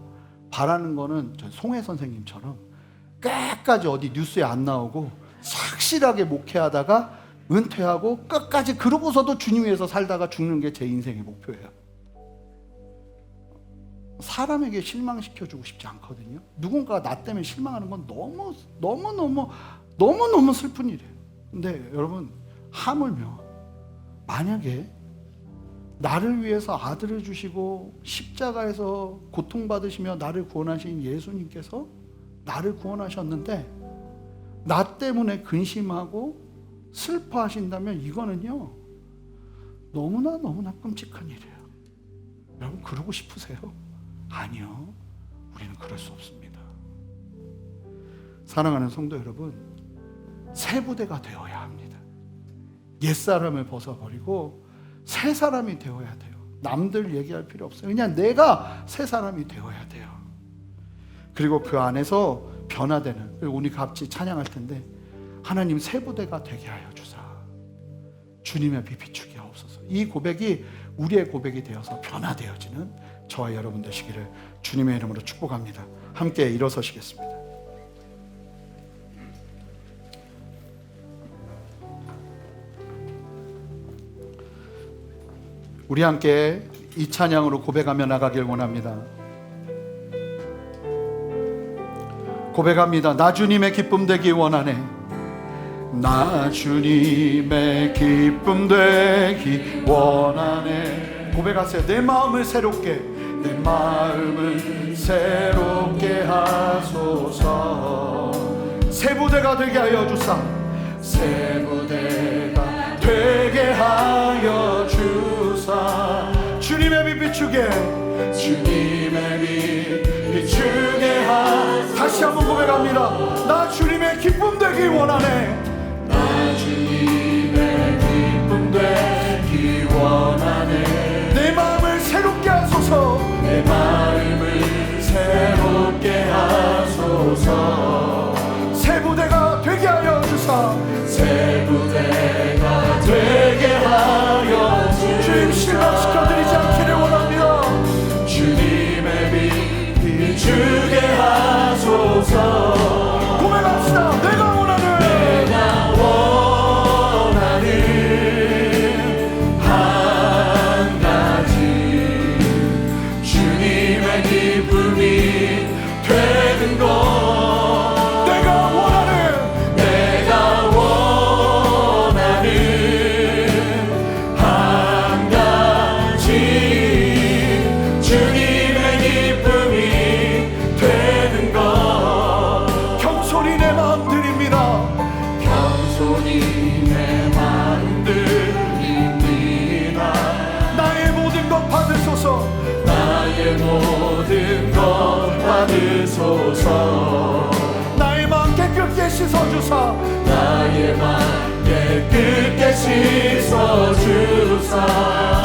바라는 거는 전 송혜 선생님처럼 끝까지 어디 뉴스에 안 나오고 확실하게 목회하다가 은퇴하고 끝까지 그러고서도 주님 위해서 살다가 죽는 게 제 인생의 목표예요. 사람에게 실망시켜주고 싶지 않거든요. 누군가가 나 때문에 실망하는 건 너무 너무너무 슬픈 일이에요. 근데 여러분, 하물며 만약에 나를 위해서 아들을 주시고 십자가에서 고통받으시며 나를 구원하신 예수님께서 나를 구원하셨는데 나 때문에 근심하고 슬퍼하신다면 이거는요, 너무나 끔찍한 일이에요. 여러분, 그러고 싶으세요? 아니요, 우리는 그럴 수 없습니다. 사랑하는 성도 여러분, 새 부대가 되어야 합니다. 옛사람을 벗어버리고 새 사람이 되어야 돼요. 남들 얘기할 필요 없어요. 그냥 내가 새 사람이 되어야 돼요. 그리고 그 안에서 변화되는, 그리고 우리 같이 찬양할 텐데, 하나님 새 부대가 되게 하여 주사 주님의 빛 비추게 하옵소서. 이 고백이 우리의 고백이 되어서 변화되어지는 저와 여러분 되시기를 주님의 이름으로 축복합니다. 함께 일어서시겠습니다. 우리 함께 이 찬양으로 고백하며 나가길 원합니다. 고백합니다. 나 주님의 기쁨 되기 원하네. 나 주님의 기쁨 되기 원하네. 고백하세요. 내 마음을 새롭게, 내 마음을 새롭게 하소서. 새 부대가 되게 하여 주사, 새 부대가 되게 하여 주사. 주님의 빛 비추게, 주님의 빛 비추게 하소서. 다시 한번 고백합니다. 나 주님의 기쁨 되기 원하네. 나 주님의 기쁨 되기 원하네. 내 마음을 새롭게 하소서, 내 마음을 새롭게 하소서. 새 부대가 되게 하여 주사, 새 부대가 되게 하여 주사. 주님 실망시켜드리지 않기를 원합니다. 주님의 빛 비추게 하소서. 고백합시다. 내가 원하는 한 가지, 주님의 기쁨이 되는 것. 내가 원하는 한 가지, 주님의 기쁨이 되는 것. 겸손히 내 마음 드립니다. 겸손히 내 마음 드립니다. 나의 모든 것 받으소서, 나의 모든 것 받으소서. 나의 마음 깨끗게 씻어주사, 나의 마음 깨끗게 씻어주사.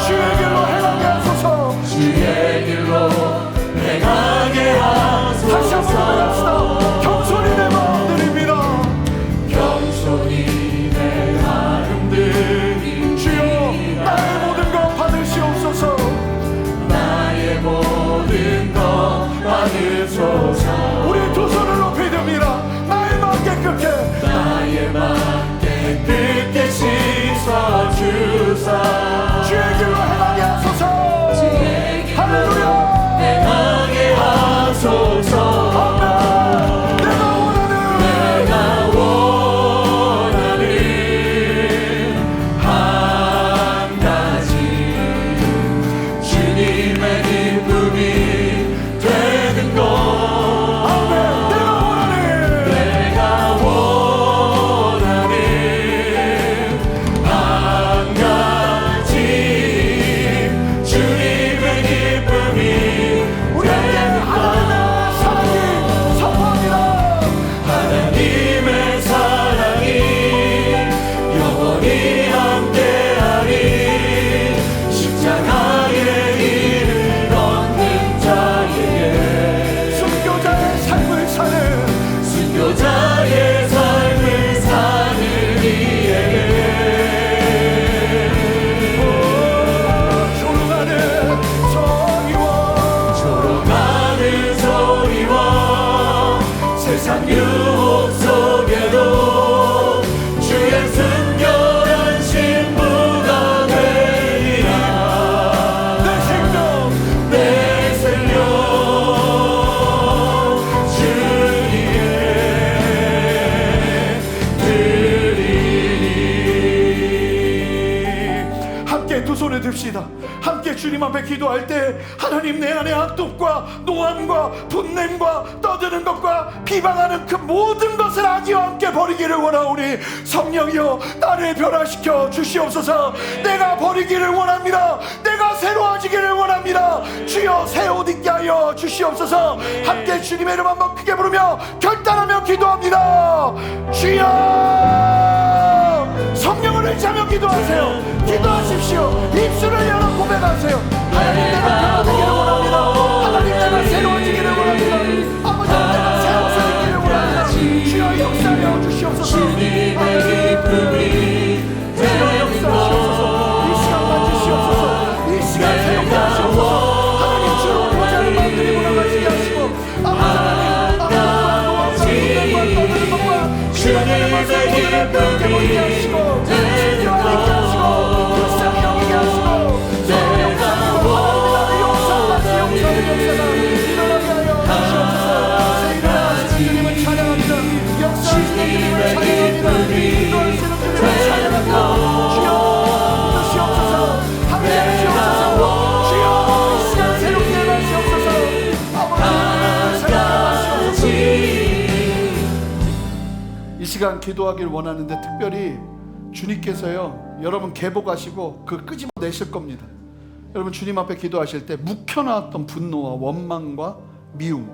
주의 길로 행하게 하소서, 주의 길로 행하게 하소서. 다시 한번 고백합시다. 겸손히 내 마음 드립니다. 겸손히 내 마음 드립니다. 주여, 나의 모든 것 받으시옵소서, 나의 모든 것 받으소서. 우리 두 손을 높이 듭니다. 나의 마음 깨끗게, 나의 마음 깨끗게 씻어주사. 주의 길로 행하게 하소서, 할렐루야. 행하게 하소서. 아멘. 내가 원하는 한 가지, 주님의 기쁨이 되는 것. 아멘. 내가 원하는 한 가지, 주님의 기쁨이 우리에게 하나님의 사랑이 선포합니다. 하나님의 사랑이 영원히 함께하리. 십자가의 일을 얻는 자에게, 순교자의 삶을 사는, 순교자의 삶을 사는 이에게, 졸아가는 소리와 세상 유혹 속에도 주의 순결한 신부가 되리라. 내 생명 주님의 됩시다. 함께 주님 앞에 기도할 때 하나님, 내 안에 악독과 노함과 분냄과 떠드는 것과 비방하는 그 모든 것을 아기와 함께 버리기를 원하오니 성령이여 나를 변화시켜 주시옵소서. 내가 버리기를 원합니다. 내가 새로워지기를 원합니다. 주여 새 옷 입게 하여 주시옵소서. 함께 주님의 이름 한번 크게 부르며 결단하며 기도합니다. 주여, 성령을 의지하며 기도하세요. 기도하십시오. 입술을 열어 고백하세요. 하나님, 내가 변화되기를 원합니다. 하나님, 내가 새로워지기를 원합니다. 아버지, 내가 새 옷을 입기를 원합니다. 주여 역사하여 주시옵소서. 주님의 기쁨이 주여 역사하시옵소서. 이 시간 만지시옵소서. 이 시간 새롭게 하시옵소서. 하나님, 주로 보좌를 만들이 무너지게 하시고 주님의 기쁨이 버리게 하시고 진정하게 하시고 불쌍히 여기게 하시고 용서하시 용서를 일어나게 하여 주시옵소서. 일어나시는 주님을 찬양합니다. 역사하시는 주님을 찬양합니다. 기도하시는 주님을 찬양합니다. 주여 주시옵소서. 함께 하시옵소서. 주여 이 시간 새롭게 하시옵소서. 아버지 새롭게 하시옵소서. 이 시간 기도하길 원하는데 특별히 주님께서요 여러분 개복하시고 그 끄집어내실 겁니다. 여러분 주님 앞에 기도하실 때 묵혀놨던 분노와 원망과 미움,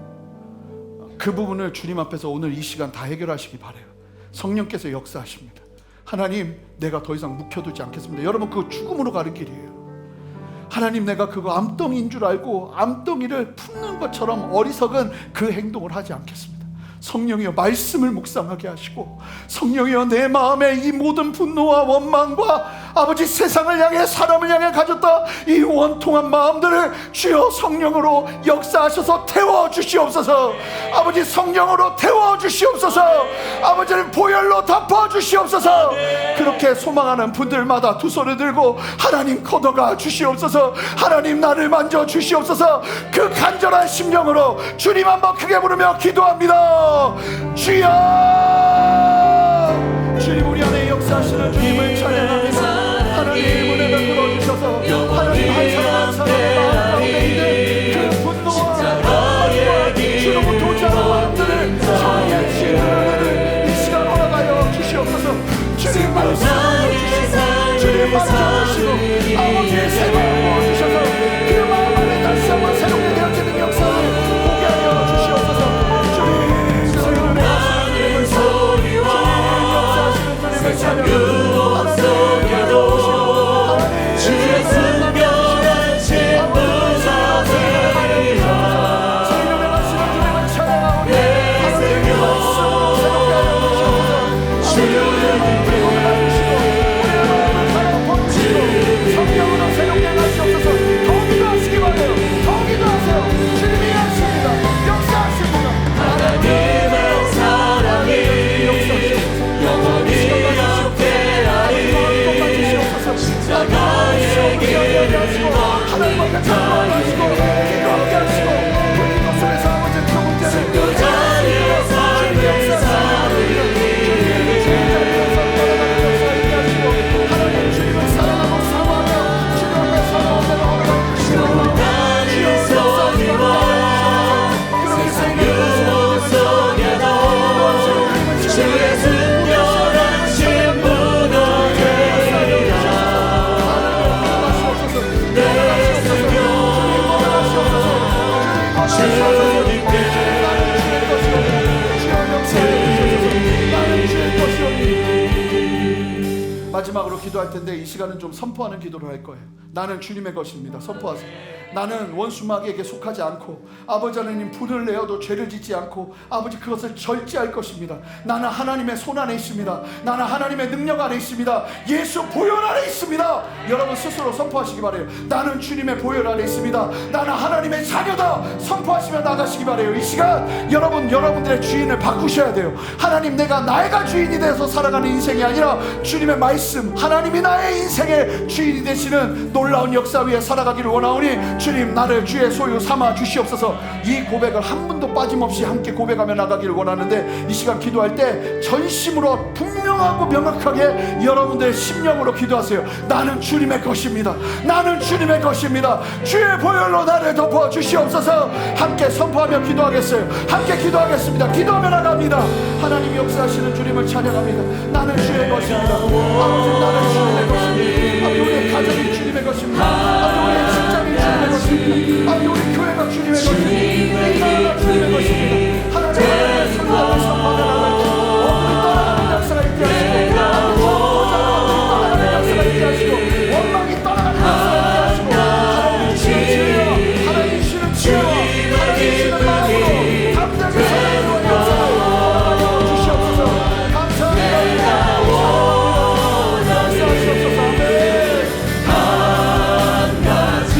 그 부분을 주님 앞에서 오늘 이 시간 다 해결하시기 바라요. 성령께서 역사하십니다. 하나님, 내가 더 이상 묵혀두지 않겠습니다. 여러분 그거 죽음으로 가는 길이에요. 하나님, 내가 그거 암덩이인 줄 알고 암덩이를 품는 것처럼 어리석은 그 행동을 하지 않겠습니다. 성령이여 말씀을 묵상하게 하시고, 성령이여 내 마음에 이 모든 분노와 원망과 아버지 세상을 향해 사람을 향해 가졌다 이 원통한 마음들을 주여 성령으로 역사하셔서 태워주시옵소서. 아버지 성령으로 태워주시옵소서. 아버지는 보혈로 덮어주시옵소서. 그렇게 소망하는 분들마다 두 손을 들고 하나님 걷어가 주시옵소서. 하나님 나를 만져 주시옵소서. 그 간절한 심령으로 주님 한번 크게 부르며 기도합니다. 주여, 주님 우리 안에 역사하시는 주님을 찬양합니다. 하나님 은혜 베풀어 주셔서 하나님 한 사람 한 사람의 마음 가운데 있는 그 분노와 주로 도자는 마음들을 정리해 주시는 은혜를 이 시간 허락하여 주시옵소서. 주님 말씀해주시고 주님 만져주시고 아버지의 새마음 부어주셔서 그 마음 안에 다시 한번 새롭게 되어지는 역사를 보게 하여 주시옵소서. 주님 성령을 하시는 주님을 역사하시는 주님을 찬양합니다. 마지막으로 기도할 텐데 이 시간은 좀 선포하는 기도를 할 거예요. 나는 주님의 것입니다. 선포하세요. 나는 원수 마귀에게 속하지 않고 아버지 하나님 불을 내어도 죄를 짓지 않고 아버지 그것을 절제할 것입니다. 나는 하나님의 손 안에 있습니다. 나는 하나님의 능력 안에 있습니다. 예수 보혈 안에 있습니다. 여러분 스스로 선포하시기 바래요. 나는 주님의 보혈 안에 있습니다. 나는 하나님의 자녀다. 선포하시며 나가시기 바래요. 이 시간 여러분들의 주인을 바꾸셔야 돼요. 하나님, 내가 나이가 주인이 돼서 살아가는 인생이 아니라 주님의 말씀 말씀, 하나님이 나의 인생의 주인이 되시는 놀라운 역사 위에 살아가기를 원하오니 주님, 나를 주의 소유 삼아 주시옵소서. 이 고백을 한 분도 빠짐없이 함께 고백하며 나가기를 원하는데, 이 시간 기도할 때 전심으로 분명하고 명확하게 여러분들의 심령으로 기도하세요. 나는 주님의 것입니다. 나는 주님의 것입니다. 주의 보혈로 나를 덮어 주시옵소서. 함께 선포하며 기도하겠어요. 함께 기도하겠습니다. 기도하며 나갑니다. 하나님 역사하시는 주님을 찬양합니다. 나는 주의 것입니다. 아버지, 나는 주님의 것입니다. 아버지, 우리의 가정이 주님의 것입니다. 아버지, 우리의 직장이 주님의 것입니다. 아버지, 우리 교회가 주님의 것입니다. 이 나라가 주님의 것입니다. 하나님의 성령을 선포하며 나갈 때 어둠이 떠나가는 역사가 있게 하시고, 떠나가는 역사가 있게 하시고, 원망이 떠나가는 역사가 있게 하시고, 하나님 주시는 지혜와 하나님 주시는 지혜와 하나님 주시는 마음으로 담대하게 살아가는 역사가 주시옵소서. 감사합니다.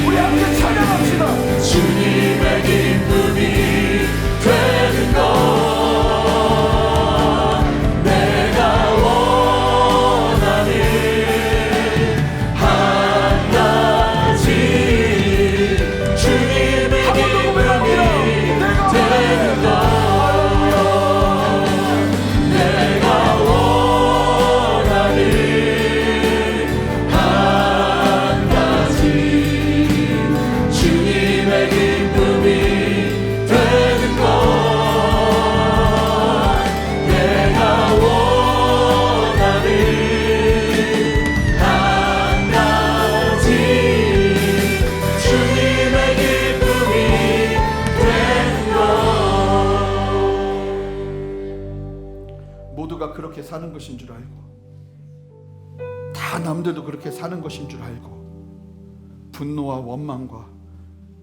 우리 함께 찬양합시다. 주님의 기쁨이 되는 것 내가 원하는 한 가지. 주님의 기쁨이 되는 것 내가 원하는 한 가지. 주님의 기쁨이 되는 것 내가 원하는 한 가지. 주님의 기쁨이 되는 것. 모두가 그렇게 사는 것인 줄 알고, 다 남들도 그렇게 사는 것인 줄 알고, 분노와 원망과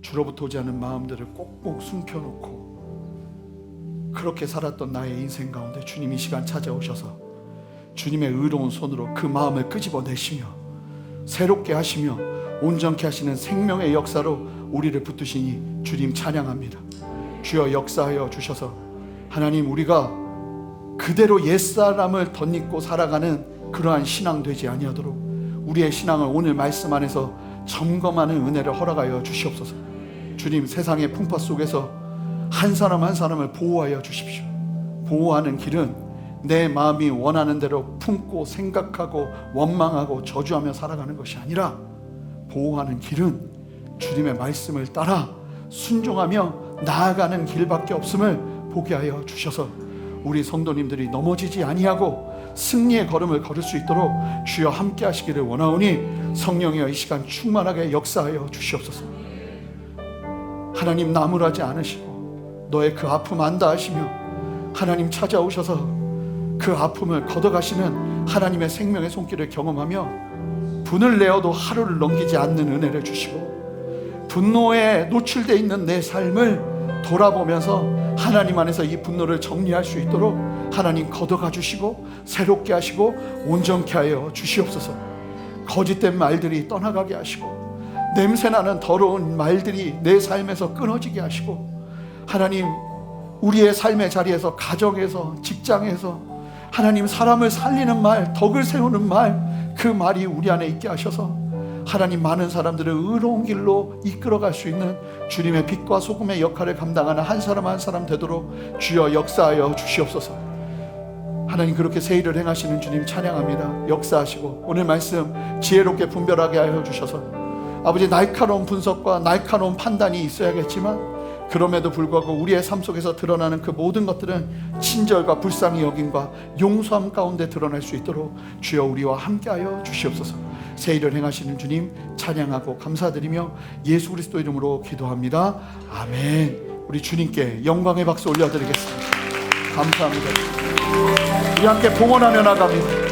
주로부터 오지 않은 마음들을 꼭꼭 숨겨놓고 그렇게 살았던 나의 인생 가운데 주님 이 시간 찾아오셔서 주님의 의로운 손으로 그 마음을 끄집어내시며 새롭게 하시며 온전케 하시는 생명의 역사로 우리를 붙드시니 주님 찬양합니다. 주여 역사하여 주셔서 하나님, 우리가 그대로 옛사람을 덧입고 살아가는 그러한 신앙 되지 아니하도록 우리의 신앙을 오늘 말씀 안에서 점검하는 은혜를 허락하여 주시옵소서. 주님, 세상의 풍파 속에서 한 사람 한 사람을 보호하여 주십시오. 보호하는 길은 내 마음이 원하는 대로 품고 생각하고 원망하고 저주하며 살아가는 것이 아니라, 보호하는 길은 주님의 말씀을 따라 순종하며 나아가는 길밖에 없음을 보게 하여 주셔서 우리 성도님들이 넘어지지 아니하고 승리의 걸음을 걸을 수 있도록 주여 함께 하시기를 원하오니 성령이여 이 시간 충만하게 역사하여 주시옵소서. 하나님, 나무라지 않으시고 너의 그 아픔 안다 하시며 하나님 찾아오셔서 그 아픔을 걷어가시는 하나님의 생명의 손길을 경험하며 분을 내어도 하루를 넘기지 않는 은혜를 주시고, 분노에 노출되어 있는 내 삶을 돌아보면서 하나님 안에서 이 분노를 정리할 수 있도록 하나님 걷어가 주시고 새롭게 하시고 온전케 하여 주시옵소서. 거짓된 말들이 떠나가게 하시고 냄새나는 더러운 말들이 내 삶에서 끊어지게 하시고, 하나님 우리의 삶의 자리에서, 가정에서, 직장에서 하나님 사람을 살리는 말, 덕을 세우는 말, 그 말이 우리 안에 있게 하셔서 하나님 많은 사람들을 의로운 길로 이끌어갈 수 있는 주님의 빛과 소금의 역할을 감당하는 한 사람 한 사람 되도록 주여 역사하여 주시옵소서. 하나님, 그렇게 새 일을 행하시는 주님 찬양합니다. 역사하시고 오늘 말씀 지혜롭게 분별하게 하여 주셔서 아버지, 날카로운 분석과 날카로운 판단이 있어야겠지만 그럼에도 불구하고 우리의 삶 속에서 드러나는 그 모든 것들은 친절과 불쌍히 여김과 용서함 가운데 드러날 수 있도록 주여 우리와 함께하여 주시옵소서. 새 일을 행하시는 주님 찬양하고 감사드리며 예수 그리스도 이름으로 기도합니다. 아멘. 우리 주님께 영광의 박수 올려드리겠습니다. 감사합니다. 우리 함께 봉헌하며 나갑니다.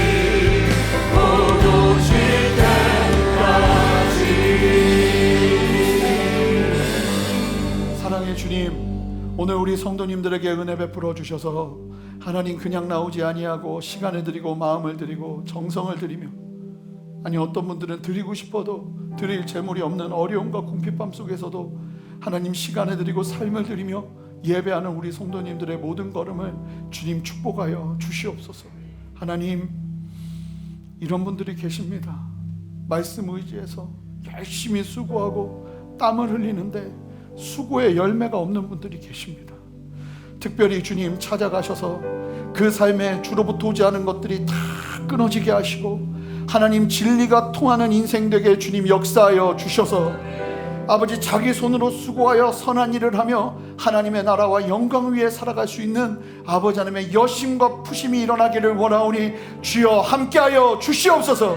주님 보고 싶다 오늘 우리 성도님들에게 은혜 베풀어 주셔서 하나님 그냥 나오지 아니하고 시간을 드리고 마음을 드리고 정성을 드리며, 아니 어떤 분들은 드리고 싶어도 드릴 재물이 없는 어려움과 궁핍함 속에서도 하나님 시간을 드리고 삶을 드리며 예배하는 우리 성도님들의 모든 걸음을 주님 축복하여 주시옵소서. 하나님, 이런 분들이 계십니다. 말씀 의지해서 열심히 수고하고 땀을 흘리는데 수고의 열매가 없는 분들이 계십니다. 특별히 주님 찾아가셔서 그 삶에 주로부터 오지 않은 것들이 다 끊어지게 하시고 하나님 진리가 통하는 인생 되게 주님 역사하여 주셔서 아버지 자기 손으로 수고하여 선한 일을 하며 하나님의 나라와 영광 위에 살아갈 수 있는 아버지 하나님의 여심과 푸심이 일어나기를 원하오니 주여 함께하여 주시옵소서.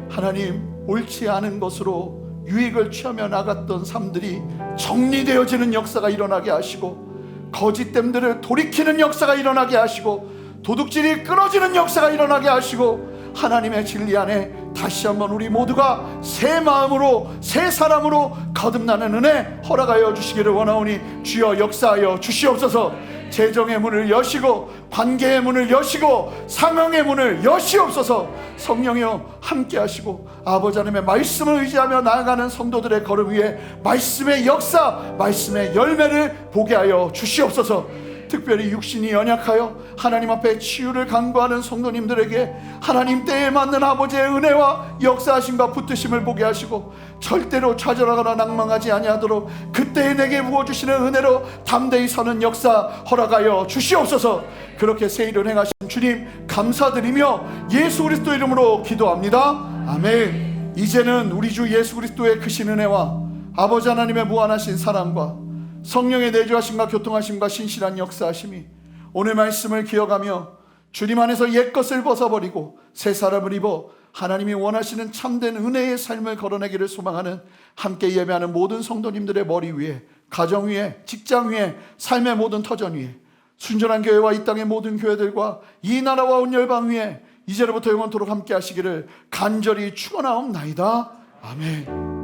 하나님, 옳지 않은 것으로 유익을 취하며 나갔던 삶들이 정리되어지는 역사가 일어나게 하시고, 거짓됨들을 돌이키는 역사가 일어나게 하시고, 도둑질이 끊어지는 역사가 일어나게 하시고, 하나님의 진리 안에 다시 한번 우리 모두가 새 마음으로 새 사람으로 거듭나는 은혜 허락하여 주시기를 원하오니 주여 역사하여 주시옵소서. 재정의 문을 여시고 관계의 문을 여시고 상황의 문을 여시옵소서. 성령이여 함께 하시고 아버지 하나님의 말씀을 의지하며 나아가는 성도들의 걸음 위에 말씀의 역사, 말씀의 열매를 보게 하여 주시옵소서. 특별히 육신이 연약하여 하나님 앞에 치유를 간구하는 성도님들에게 하나님 때에 맞는 아버지의 은혜와 역사하심과 붙드심을 보게 하시고 절대로 좌절하거나 낭망하지 아니하도록 그때에 내게 부어주시는 은혜로 담대히 서는 역사 허락하여 주시옵소서. 그렇게 새 일을 행하신 주님 감사드리며 예수 그리스도 이름으로 기도합니다. 아멘. 이제는 우리 주 예수 그리스도의 크신 은혜와 아버지 하나님의 무한하신 사랑과 성령의 내주하심과 교통하심과 신실한 역사하심이 오늘 말씀을 기억하며 주님 안에서 옛것을 벗어버리고 새 사람을 입어 하나님이 원하시는 참된 은혜의 삶을 걸어내기를 소망하는 함께 예배하는 모든 성도님들의 머리 위에, 가정 위에, 직장 위에, 삶의 모든 터전 위에, 순전한 교회와 이 땅의 모든 교회들과 이 나라와 온 열방 위에 이제로부터 영원토록 함께 하시기를 간절히 축원하옵나이다. 아멘.